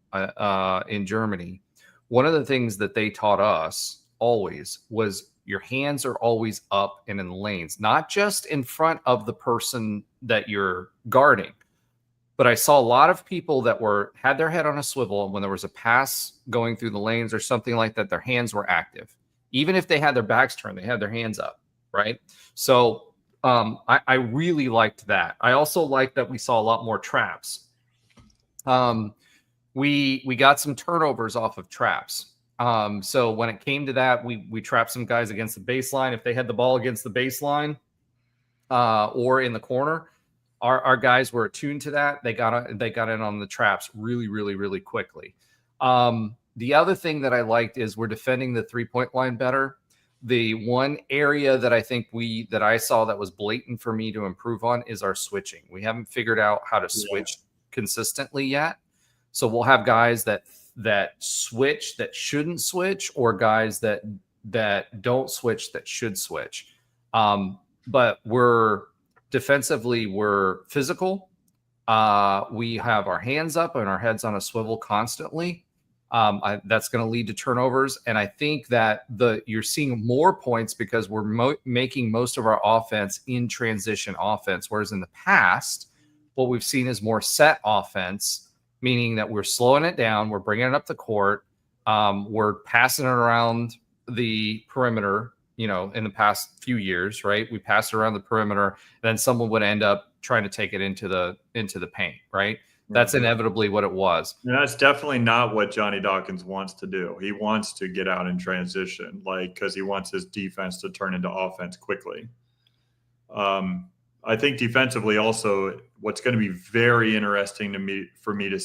in Germany, one of the things that they taught us always was your hands are always up and in lanes, not just in front of the person that you're guarding. But I saw a lot of people that had their head on a swivel, and when there was a pass going through the lanes or something like that, their hands were active. Even if they had their backs turned, they had their hands up, right? So I really liked that. I also liked that we saw a lot more traps. We got some turnovers off of traps. So when it came to that, we trapped some guys against the baseline. If they had the ball against the baseline or in the corner, our guys were attuned to that. They got in on the traps really, really, really quickly. The other thing that I liked is we're defending the 3-point line better. The one area that I think that I saw that was blatant for me to improve on is our switching. We haven't figured out how to switch consistently yet. So we'll have guys that switch that shouldn't switch, or guys that don't switch that should switch. But defensively, we're physical. We have our hands up and our heads on a swivel constantly. That's going to lead to turnovers. And I think that you're seeing more points because we're making most of our offense in transition offense. Whereas in the past, what we've seen is more set offense, meaning that we're slowing it down. We're bringing it up the court. We're passing it around the perimeter, in the past few years, right? We passed it around the perimeter, and then someone would end up trying to take it into the paint, right? That's inevitably what it was. And that's definitely not what Johnny Dawkins wants to do. He wants to get out in transition, because he wants his defense to turn into offense quickly. I think defensively also, what's going to be very interesting for me to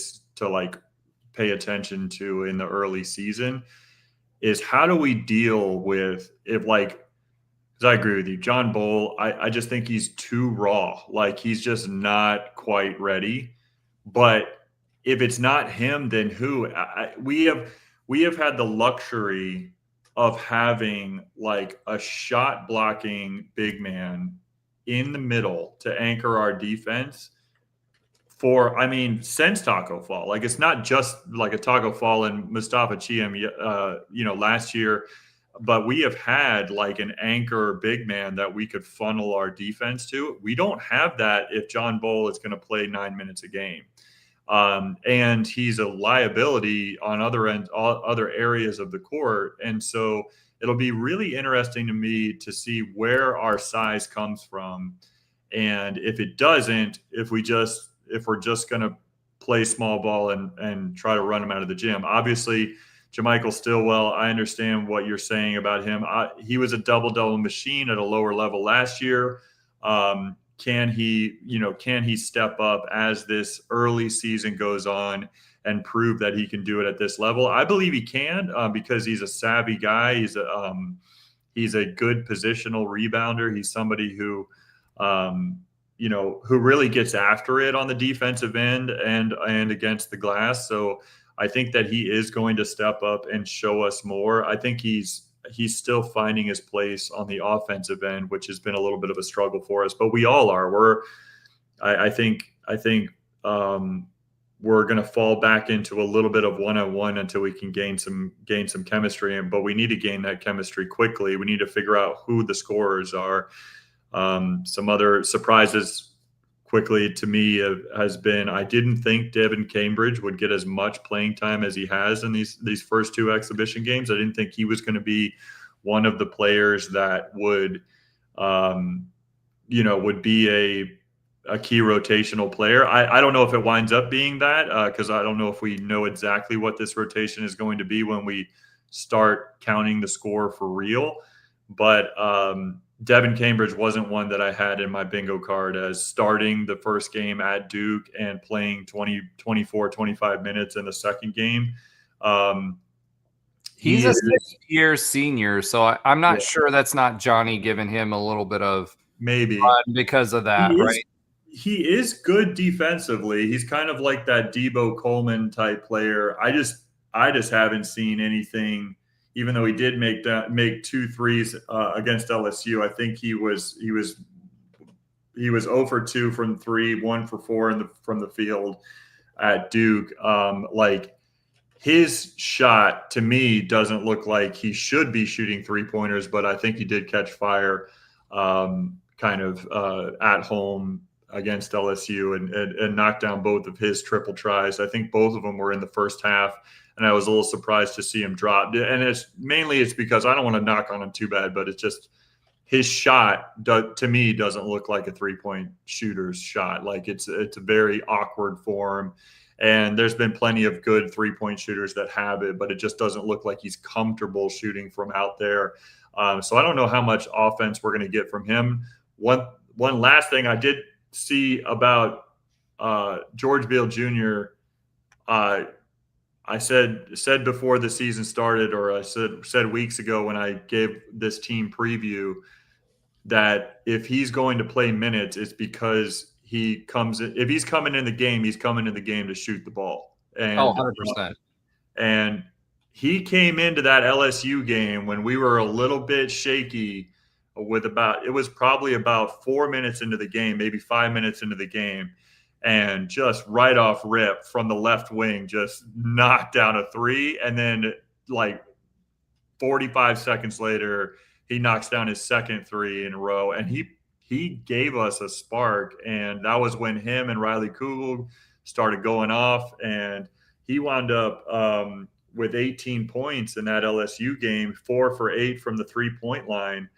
pay attention to in the early season is how do we deal with because I agree with you, John Bull, I just think he's too raw. He's just not quite ready. But if it's not him, then who? We have had the luxury of having a shot blocking big man in the middle to anchor our defense since Taco Fall. Like, it's not just like a Taco Fall and Mustafa Chiam, last year, but we have had like an anchor big man that we could funnel our defense to. We don't have that if John Bull is going to play 9 minutes a game. And he's a liability on other areas of the court. And so it'll be really interesting to me to see where our size comes from. And if it doesn't, if we're just going to play small ball and try to run him out of the gym. Obviously, JaMychal Stillwell, I understand what you're saying about him. He was a double-double machine at a lower level last year. Can he step up as this early season goes on and prove that he can do it at this level? I believe he can, because he's a savvy guy. He's a good positional rebounder. He's somebody who really gets after it on the defensive end and against the glass. So I think that he is going to step up and show us more. I think he's still finding his place on the offensive end, which has been a little bit of a struggle for us, but we all are. I think we're going to fall back into a little bit of one-on-one until we can gain some chemistry. But we need to gain that chemistry quickly. We need to figure out who the scorers are. Some other surprises quickly to me has been, I didn't think Devin Cambridge would get as much playing time as he has in these first two exhibition games. I didn't think he was going to be one of the players that would be a key rotational player. I don't know if it winds up being that, because I don't know if we know exactly what this rotation is going to be when we start counting the score for real. But Devin Cambridge wasn't one that I had in my bingo card as starting the first game at Duke and playing 24, 25 minutes in the second game. He's a 6-year senior, so I'm not sure that's not Johnny giving him a little bit of maybe because of that, right? He is good defensively. He's kind of like that Debo Coleman type player. I just haven't seen anything. Even though he did make 2 threes against LSU, I think he was 0 for 2 from 3, 1 for 4 from the field at Duke. Like, his shot to me doesn't look like he should be shooting 3-pointers, but I think he did catch fire at home against LSU and knocked down both of his triple tries. I think both of them were in the first half. And I was a little surprised to see him drop. And it's because I don't want to knock on him too bad, but it's just his shot to me doesn't look like a 3-point shooter's shot. Like, it's a very awkward form. And there's been plenty of good 3-point shooters that have it, but it just doesn't look like he's comfortable shooting from out there. So I don't know how much offense we're going to get from him. One last thing I did see about George Beal Jr., I said before the season started, or I said weeks ago when I gave this team preview, that if he's going to play minutes, it's because if he's coming in the game, he's coming in the game to shoot the ball. And 100%. And he came into that LSU game when we were a little bit shaky it was probably about 4 minutes into the game, maybe 5 minutes into the game. And just right off rip from the left wing, just knocked down a 3. And then like 45 seconds later, he knocks down his second 3 in a row. And he gave us a spark. And that was when him and Riley Kugel started going off. And he wound up with 18 points in that LSU game, 4 for 8 from the 3-point line.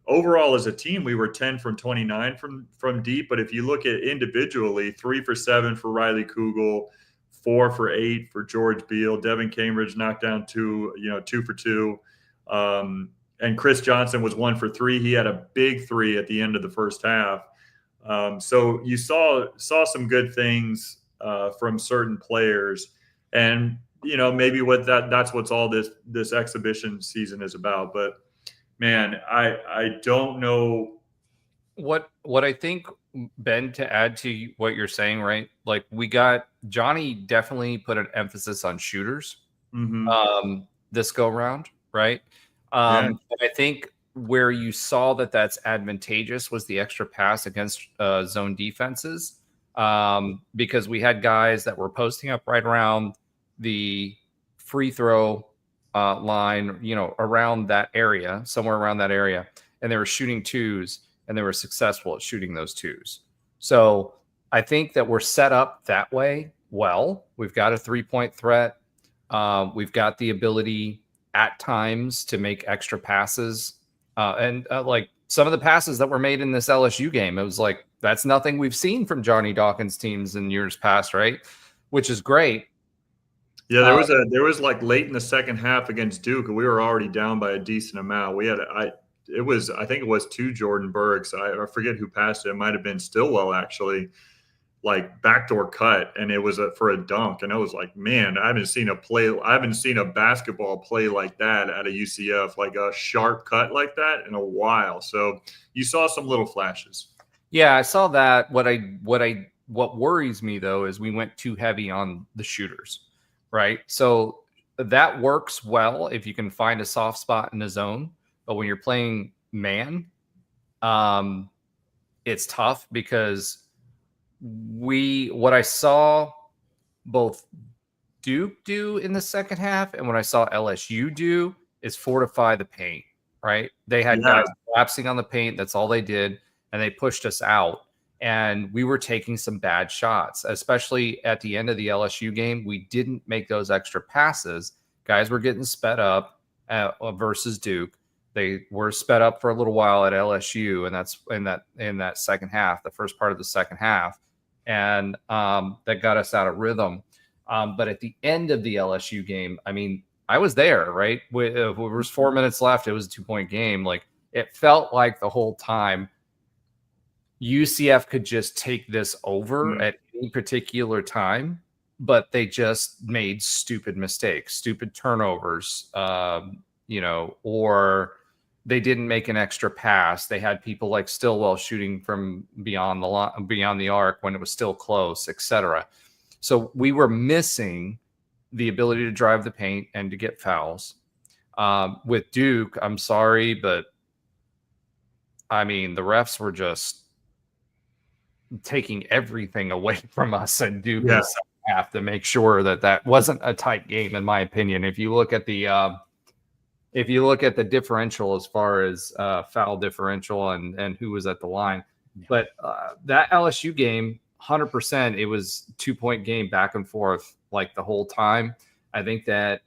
Overall as a team, we were 10 from 29 from deep. But if you look at individually, 3 for 7 for Riley Kugel, 4 for 8 for George Beal. Devin Cambridge knocked down 2 for 2. And Chris Johnson was 1 for 3. He had a big 3 at the end of the first half. So you saw some good things from certain players. And, maybe that's what's all this exhibition season is about. But man, I don't know what I think, Ben, to add to what you're saying, right? Like, Johnny definitely put an emphasis on shooters this go round, right? And I think where you saw that's advantageous was the extra pass against zone defenses. because we had guys that were posting up right around the free throw line, around that area, somewhere around that area, and they were shooting twos, and they were successful at shooting those twos. So I think that we're set up that way well. We've got a 3-point threat. We've got the ability at times to make extra passes. And like some of the passes that were made in this LSU game, it was like, that's nothing we've seen from Johnny Dawkins teams in years past, right? Which is great. Yeah, there was like late in the second half against Duke, and we were already down by a decent amount. I think it was 2 Jordan Burks. I forget who passed it. It might have been Stillwell, actually, like backdoor cut, and it was for a dunk. And I was like, man, I haven't seen a basketball play like that at a UCF, like a sharp cut like that in a while. So you saw some little flashes. Yeah, I saw that. What worries me though is we went too heavy on the shooters, right? So that works well if you can find a soft spot in the zone, but when you're playing man, it's tough because what I saw both Duke do in the second half and what I saw LSU do is fortify the paint, right? They had guys collapsing on the paint. That's all they did. And they pushed us out. And we were taking some bad shots, especially at the end of the LSU game. We didn't make those extra passes. Guys were getting sped up versus Duke. They were sped up for a little while at LSU, and that's in that second half, the first part of the second half. And that got us out of rhythm. But at the end of the LSU game, I mean, I was there, right? There was 4 minutes left. It was a 2-point game. Like, it felt like the whole time UCF could just take this over at any particular time, but they just made stupid mistakes, stupid turnovers, or they didn't make an extra pass. They had people like Stillwell shooting from beyond the arc when it was still close, etc. So we were missing the ability to drive the paint and to get fouls. With Duke, I'm sorry, but I mean, the refs were just taking everything away from us and Duke in the second half to make sure that wasn't a tight game, in my opinion. If you look at the differential as far as foul differential and who was at the line, but that LSU game, 100%, it was 2-point game back and forth like the whole time. I think that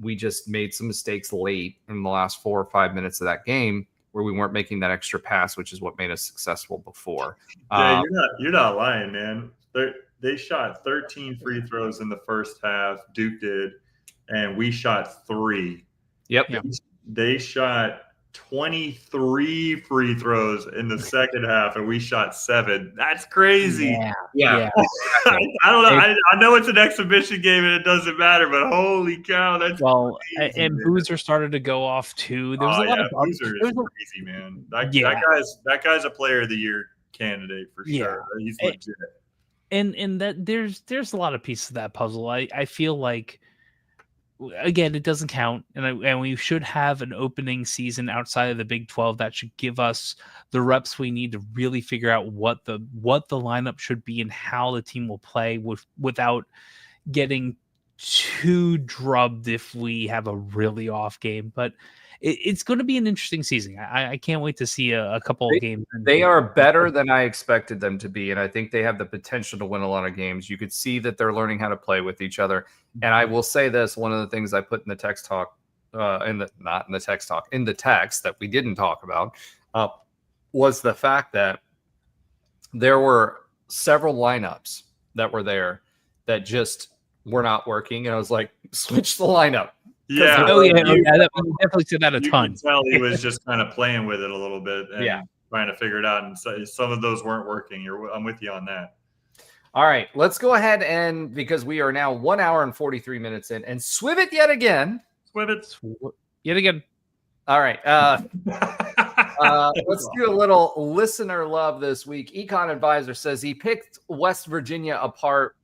we just made some mistakes late in the last 4 or 5 minutes of that game where we weren't making that extra pass, which is what made us successful before. Yeah, you're not lying, man. They shot 13 free throws in the first half. Duke did, and we shot 3. Yep. They shot 23 free throws in the second half, and we shot 7. That's crazy. Yeah. I don't know. I know it's an exhibition game and it doesn't matter, but holy cow, that's crazy, and Boozer started to go off too. There was a lot of Boozer is crazy, man. That guy's a player of the year candidate for sure. He's legit. And that there's a lot of pieces of that puzzle. I feel like, again, it doesn't count, and we should have an opening season outside of the Big 12 that should give us the reps we need to really figure out what the lineup should be and how the team will play without getting too drubbed if we have a really off game. But it's going to be an interesting season. I can't wait to see a couple of games. They are better than I expected them to be, and I think they have the potential to win a lot of games. You could see that they're learning how to play with each other. And I will say this, one of the things I put in the text talk, in the text that we didn't talk about, was the fact that there were several lineups that were there that just were not working. And I was like, switch the lineup. Yeah. We definitely said that a ton. You can tell he was just kind of playing with it a little bit and trying to figure it out. And so some of those weren't working. I'm with you on that. All right, let's go ahead and, because we are now 1 hour and 43 minutes in, and swiv it yet again. Yet again. All right. Let's do a little listener love this week. Econ Advisor says he picked West Virginia apart,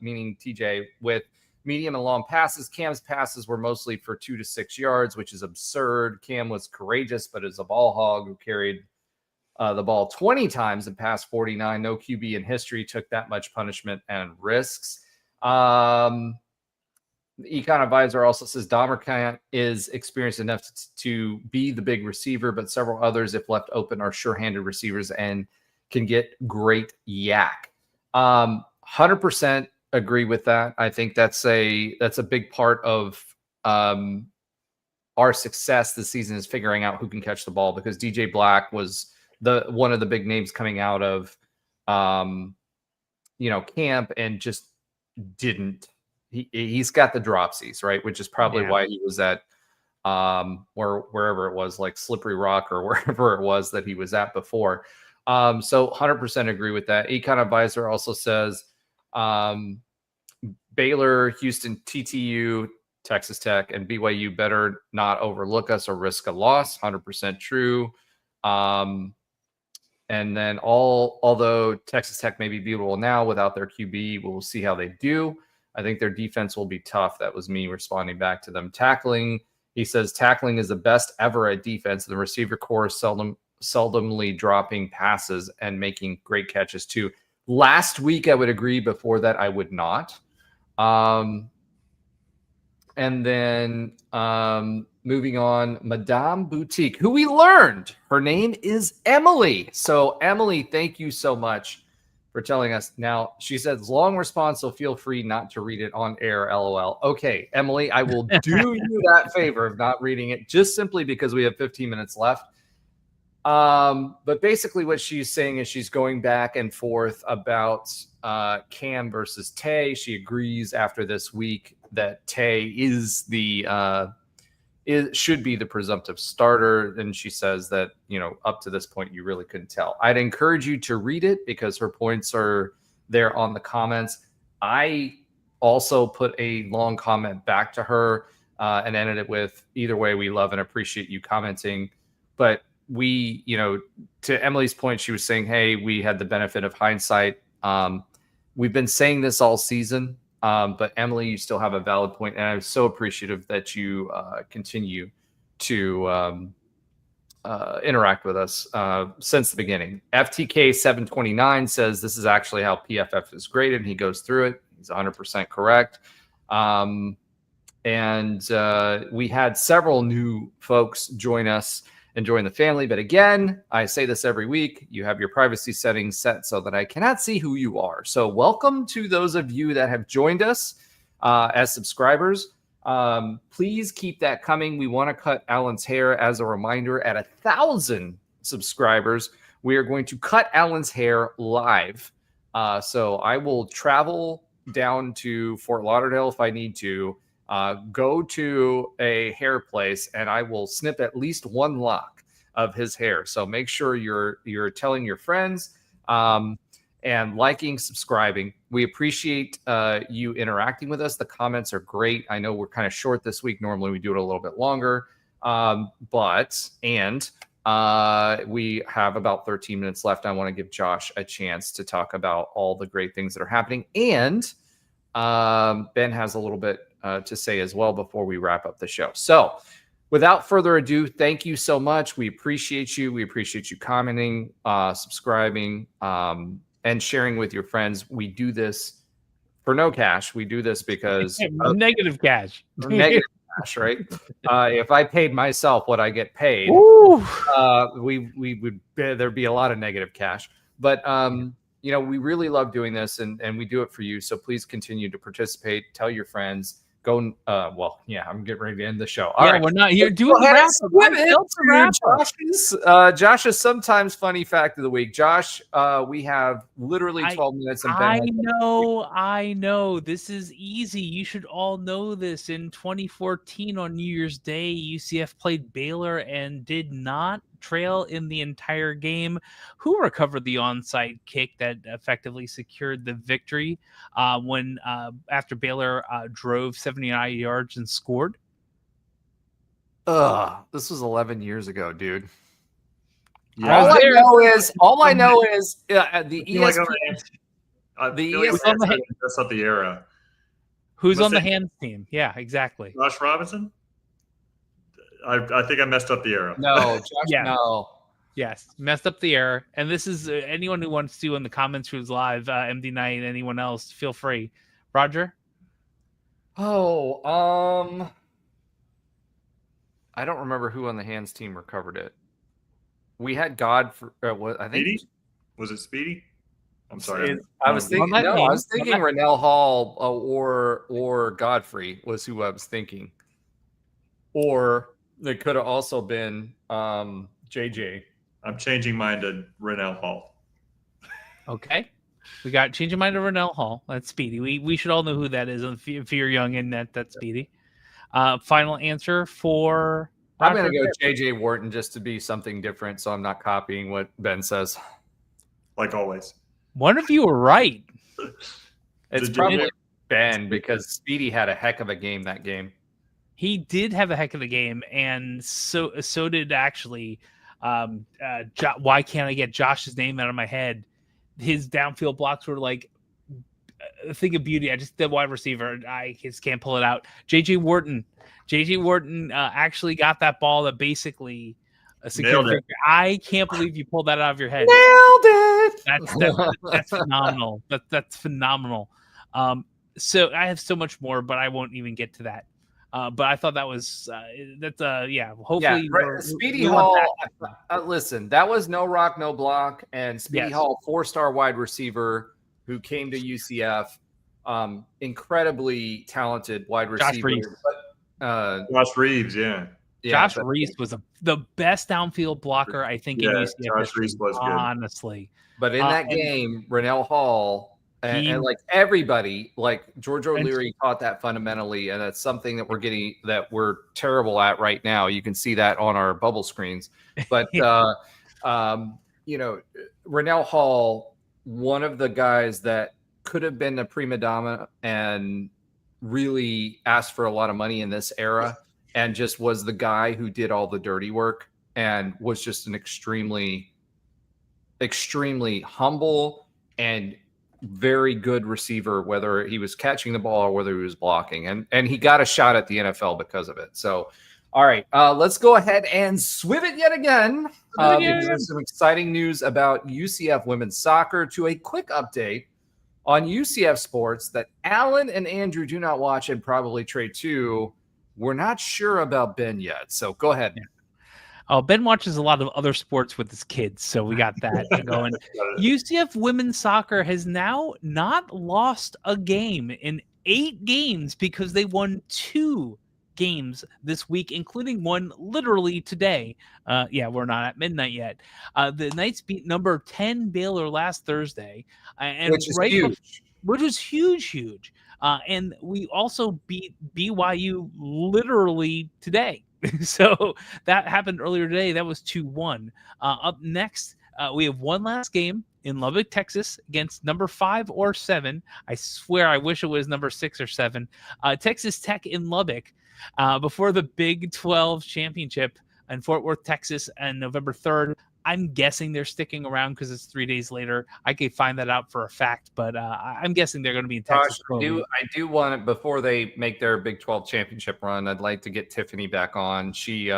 meaning TJ, with medium and long passes. Cam's passes were mostly for 2 to 6 yards, which is absurd. Cam was courageous, but is a ball hog who carried the ball 20 times in past 49. No QB in history took that much punishment and risks. The Econ Advisor also says Dahmer is experienced enough to be the big receiver, but several others, if left open, are sure-handed receivers and can get great yak. 100% agree with that. I think that's a big part of our success this season is figuring out who can catch the ball, because DJ Black was one of the big names coming out of camp and just didn't. He's got the dropsies, right? Which is probably why he was at wherever it was, like Slippery Rock or wherever it was that he was at before. So 100% agree with that. Econ Advisor also says Baylor, Houston, TTU, Texas Tech, and BYU better not overlook us or risk a loss. 100% true. And then although Texas Tech may be beatable now without their QB, we'll see how they do. I think their defense will be tough. That was me responding back to them. Tackling, he says, tackling is the best ever at defense. The receiver core is seldomly dropping passes and making great catches too. Last week, I would agree. Before that, I would not. And then moving on, Madame Boutique, who we learned her name is Emily. So Emily, thank you so much for telling us. Now, she says, long response, so feel free not to read it on air, LOL. Okay, Emily, I will do you that favor of not reading it, just simply because we have 15 minutes left. But basically what she's saying is she's going back and forth about Cam versus Tay. She agrees after this week that Tay is should be the presumptive starter. And she says that, up to this point, you really couldn't tell. I'd encourage you to read it because her points are there on the comments. I also put a long comment back to her and ended it with, either way, we love and appreciate you commenting. But we, to Emily's point, she was saying, hey, we had the benefit of hindsight. We've been saying this all season. But Emily, you still have a valid point, and I'm so appreciative that you continue to interact with us since the beginning. FTK 729 says this is actually how PFF is graded, and he goes through it. He's 100% correct. And we had several new folks join us and join the family. But again, I say this every week, you have your privacy settings set so that I cannot see who you are. So welcome to those of you that have joined us as subscribers. Please keep that coming. We want to cut Alan's hair. As a reminder, at 1,000 subscribers, we are going to cut Alan's hair live. So I will travel down to Fort Lauderdale if I need to, go to a hair place, and I will snip at least one lock of his hair. So make sure you're telling your friends and liking, subscribing. We appreciate you interacting with us. The comments are great. I know we're kind of short this week. Normally we do it a little bit longer, but we have about 13 minutes left. I want to give Josh a chance to talk about all the great things that are happening. And Ben has a little bit to say as well before we wrap up the show. So without further ado, thank you so much. We appreciate you. We appreciate you commenting, subscribing, and sharing with your friends. We do this for no cash. We do this because negative cash. Negative cash, right? If I paid myself what I get paid, we would there'd be a lot of negative cash. But we really love doing this, and we do it for you. So please continue to participate. Tell your friends. Go. I'm getting ready to end the show. All right, we're not here doing the wrap. Josh's sometimes funny fact of the week. Josh, we have literally 12 minutes. And I know. This is easy. You should all know this. In 2014 on New Year's Day, UCF played Baylor and did not trail in the entire game. Who recovered the onside kick that effectively secured the victory when after Baylor drove 79 yards and scored? This was 11 years ago, dude. Yeah. All I know is the ESPN. That's not the era. Who's on the hands team? Yeah, exactly. Josh Robinson. I think I messed up the era. No, Josh, no. Yes, messed up the error. And this is anyone who wants to in the comments who's live, MD Knight, anyone else, feel free. Roger? Oh, I don't remember who on the hands team recovered it. We had God for what I think. Speedy? Was it Speedy? I'm sorry. I was thinking. Run that No, name. I was thinking Rennell Hall or Godfrey was who I was thinking. Or it could have also been JJ. I'm changing mine to Rennell Hall. Okay. We got changing mind to Rennell Hall. That's Speedy. We should all know who that is. If you're young and that's Speedy. Final answer for I'm going to go JJ Wharton just to be something different, so I'm not copying what Ben says. Like always. One of you are right. It's probably Ben because Speedy had a heck of a game that game. He did have a heck of a game, and so did actually. Why can't I get Josh's name out of my head? His downfield blocks were like a thing of beauty. I just the wide receiver. I just can't pull it out. JJ Wharton actually got that ball that basically secured it. I can't believe you pulled that out of your head. Nailed it. That's phenomenal. That's phenomenal. So I have so much more, but I won't even get to that. But I thought that was hopefully Speedy Hall. Listen, that was no rock, no block, and Speedy Hall, 4-star wide receiver who came to UCF, incredibly talented wide receiver. Josh Reeves, Josh Reese was the best downfield blocker I think in UCF. Josh Reese was good, honestly. But in that game, Rennell Hall. And like everybody, like George O'Leary taught that fundamentally, and that's something that we're terrible at right now. You can see that on our bubble screens. But Rennell Hall, one of the guys that could have been a prima donna and really asked for a lot of money in this era, and just was the guy who did all the dirty work and was just an extremely, extremely humble and very good receiver, whether he was catching the ball or whether he was blocking, and he got a shot at the NFL because of it. So, all right, let's go ahead and swiv it yet again. Because there's some exciting news about UCF women's soccer. To a quick update on UCF sports that Alan and Andrew do not watch and probably trade too. We're not sure about Ben yet, so go ahead. Oh, Ben watches a lot of other sports with his kids, so we got that going. UCF women's soccer has now not lost a game in 8 games because they won 2 games this week, including one literally today. We're not at midnight yet. The Knights beat number 10 Baylor last Thursday, and which is huge. Which was huge. And we also beat BYU literally today. So that happened earlier today. That was 2-1. Up next, we have one last game in Lubbock, Texas, against number 5 or 7. I swear, I wish it was number 6 or 7. Texas Tech in Lubbock before the Big 12 championship in Fort Worth, Texas, on November 3rd. I'm guessing they're sticking around because it's 3 days later. I could find that out for a fact, but I'm guessing they're going to be in Texas. I do want it before they make their Big 12 championship run. I'd like to get Tiffany back on. She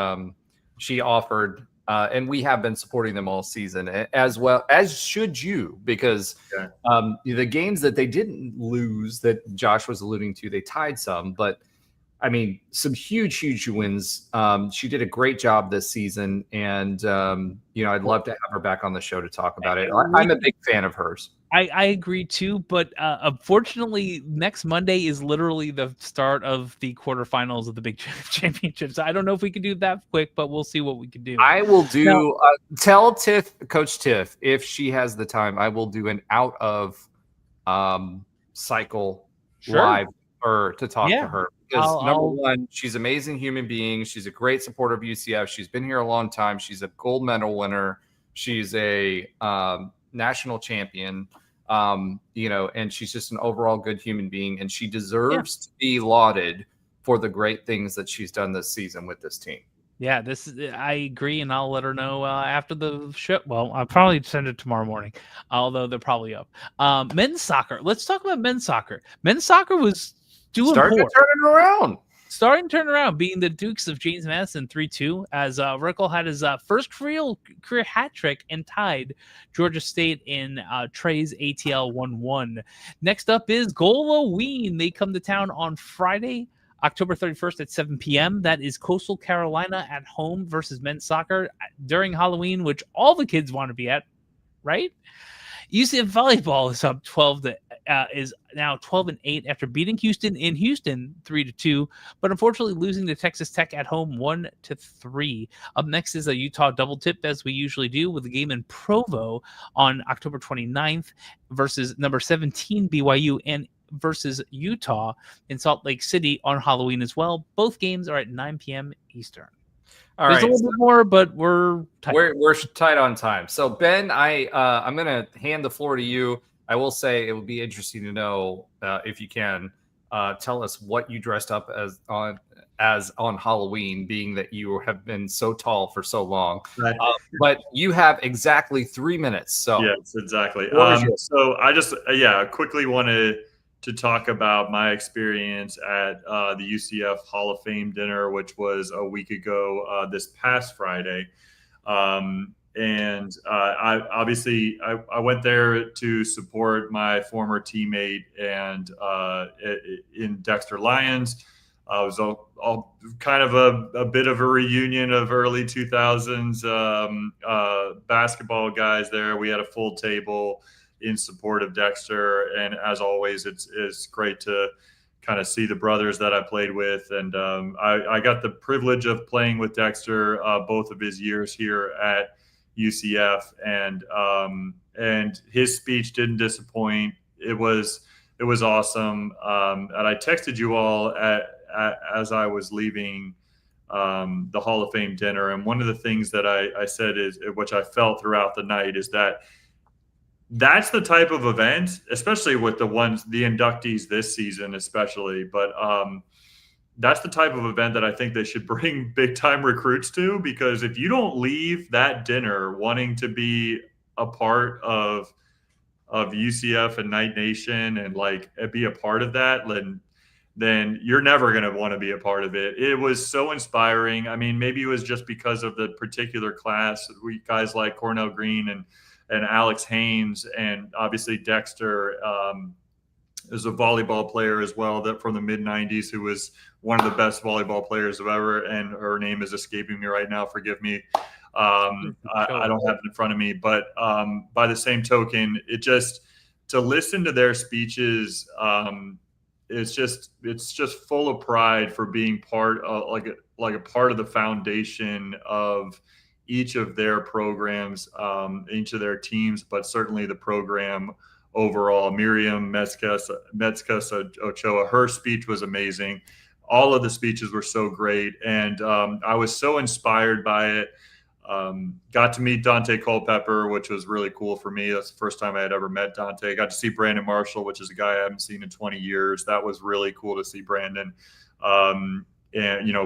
offered, and we have been supporting them all season, as well as should you, because the games that they didn't lose that Josh was alluding to, they tied some, but I mean, some huge wins. She did a great job this season, and I'd love to have her back on the show to talk about it. I'm a big fan of hers. I agree too, but unfortunately, next Monday is literally the start of the quarterfinals of the Big Championships. I don't know if we can do that quick, but we'll see what we can do. I will do. Tell Coach Tiff, if she has the time, I will do an out of cycle live to talk to her. Because number one, she's an amazing human being. She's a great supporter of UCF. She's been here a long time. She's a gold medal winner. She's a national champion, and she's just an overall good human being. And she deserves to be lauded for the great things that she's done this season with this team. Yeah, I agree, and I'll let her know after the show. Well, I'll probably send it tomorrow morning, although they're probably up. Men's soccer. Let's talk about men's soccer. Men's soccer was doing starting to turn it around. starting to turn around, beating the Dukes of James Madison 3-2 as Rickle had his first career hat trick and tied Georgia State in Trey's ATL 1-1. Next up is Halloween. They come to town on Friday, October 31st at 7 p.m. That is Coastal Carolina at home versus men's soccer during Halloween, which all the kids want to be at, right? UCF volleyball is up 12-8 after beating Houston in Houston 3-2, but unfortunately losing to Texas Tech at home 1-3. Up next is a Utah double tip, as we usually do, with a game in Provo on October 29th versus number 17 BYU and versus Utah in Salt Lake City on Halloween as well. Both games are at 9 p.m. Eastern. All There's right, a little bit more, but we're tight. We're tight on time. So Ben, I'm gonna hand the floor to you. I will say it would be interesting to know if you can tell us what you dressed up as on Halloween, being that you have been so tall for so long. Right. But you have exactly 3 minutes. So yes, exactly. Yours. So I just quickly wanted to talk about my experience at the UCF Hall of Fame dinner, which was a week ago this past Friday. And I went there to support my former teammate and in Dexter Lyons. It was all kind of a bit of a reunion of early 2000s basketball guys there. We had a full table in support of Dexter. And as always, it's great to kind of see the brothers that I played with. And I got the privilege of playing with Dexter both of his years here at UCF. And his speech didn't disappoint. It was awesome. And I texted you all as I was leaving the Hall of Fame dinner. And one of the things that I said is, which I felt throughout the night, is that's the type of event, especially with the inductees this season, especially. But that's the type of event that I think they should bring big time recruits to, because if you don't leave that dinner wanting to be a part of UCF and Knight Nation and like be a part of that, then you're never going to want to be a part of it. It was so inspiring. I mean, maybe it was just because of the particular class. Guys like Cornell Green and Alex Haynes, and obviously Dexter is a volleyball player as well, that from the mid-90s, who was one of the best volleyball players of ever, and her name is escaping me right now. Forgive me. I don't have it in front of me. But by the same token, to listen to their speeches, it's just full of pride for being part of like a part of the foundation of each of their programs, each of their teams, but certainly the program overall. Miriam Metzkes Ochoa, her speech was amazing. All of the speeches were so great. And I was so inspired by it. Got to meet Dante Culpepper, which was really cool for me. That's the first time I had ever met Dante. Got to see Brandon Marshall, which is a guy I haven't seen in 20 years. That was really cool to see Brandon. And,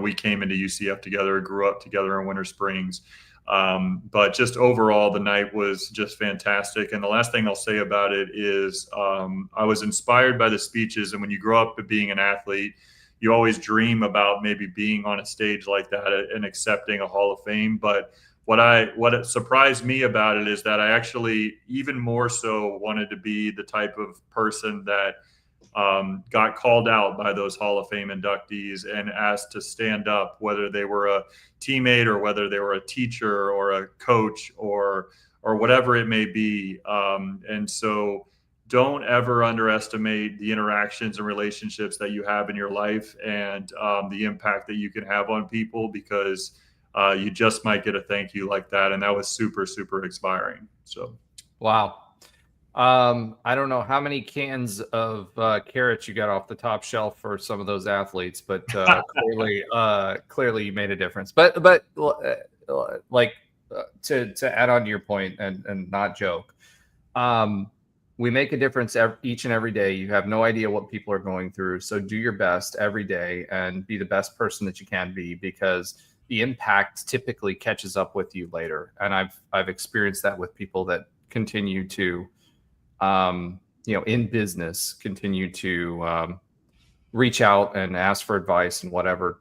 we came into UCF together, grew up together in Winter Springs. But just overall, the night was just fantastic. And the last thing I'll say about it is I was inspired by the speeches. And when you grow up being an athlete, you always dream about maybe being on a stage like that and accepting a Hall of Fame. But what surprised me about it is that I actually even more so wanted to be the type of person that got called out by those Hall of Fame inductees and asked to stand up, whether they were a teammate or whether they were a teacher or a coach or whatever it may be. And so don't ever underestimate the interactions and relationships that you have in your life and the impact that you can have on people, because you just might get a thank you like that. And that was super, super inspiring. So, wow. I don't know how many cans of carrots you got off the top shelf for some of those athletes, but clearly you made a difference. But to add on to your point and not joke, we make a difference each and every day. You have no idea what people are going through, so do your best every day and be the best person that you can be, because the impact typically catches up with you later. And I've experienced that with people that continue to in business, continue to reach out and ask for advice and whatever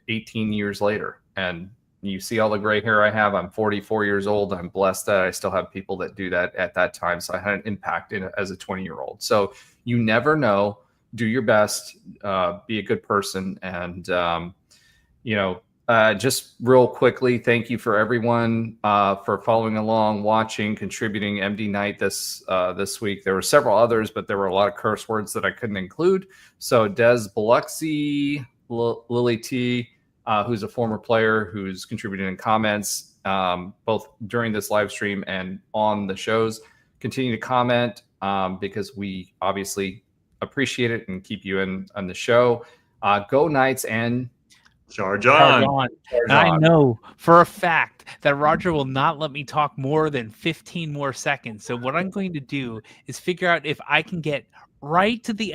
18 years later. And you see all the gray hair I have. I'm 44 years old. I'm blessed that I still have people that do that at that time. So I had an impact as a 20-year-old. So you never know. Do your best, be a good person. And, just real quickly, thank you for everyone for following along, watching, contributing MD Night this week. There were several others, but there were a lot of curse words that I couldn't include. So Des Biloxi, Lily T, who's a former player who's contributed in comments both during this live stream and on the shows. Continue to comment because we obviously appreciate it and keep you in on the show. Go Knights and Charge on. And I know for a fact that Roger will not let me talk more than 15 more seconds. So what I'm going to do is figure out if I can get right to the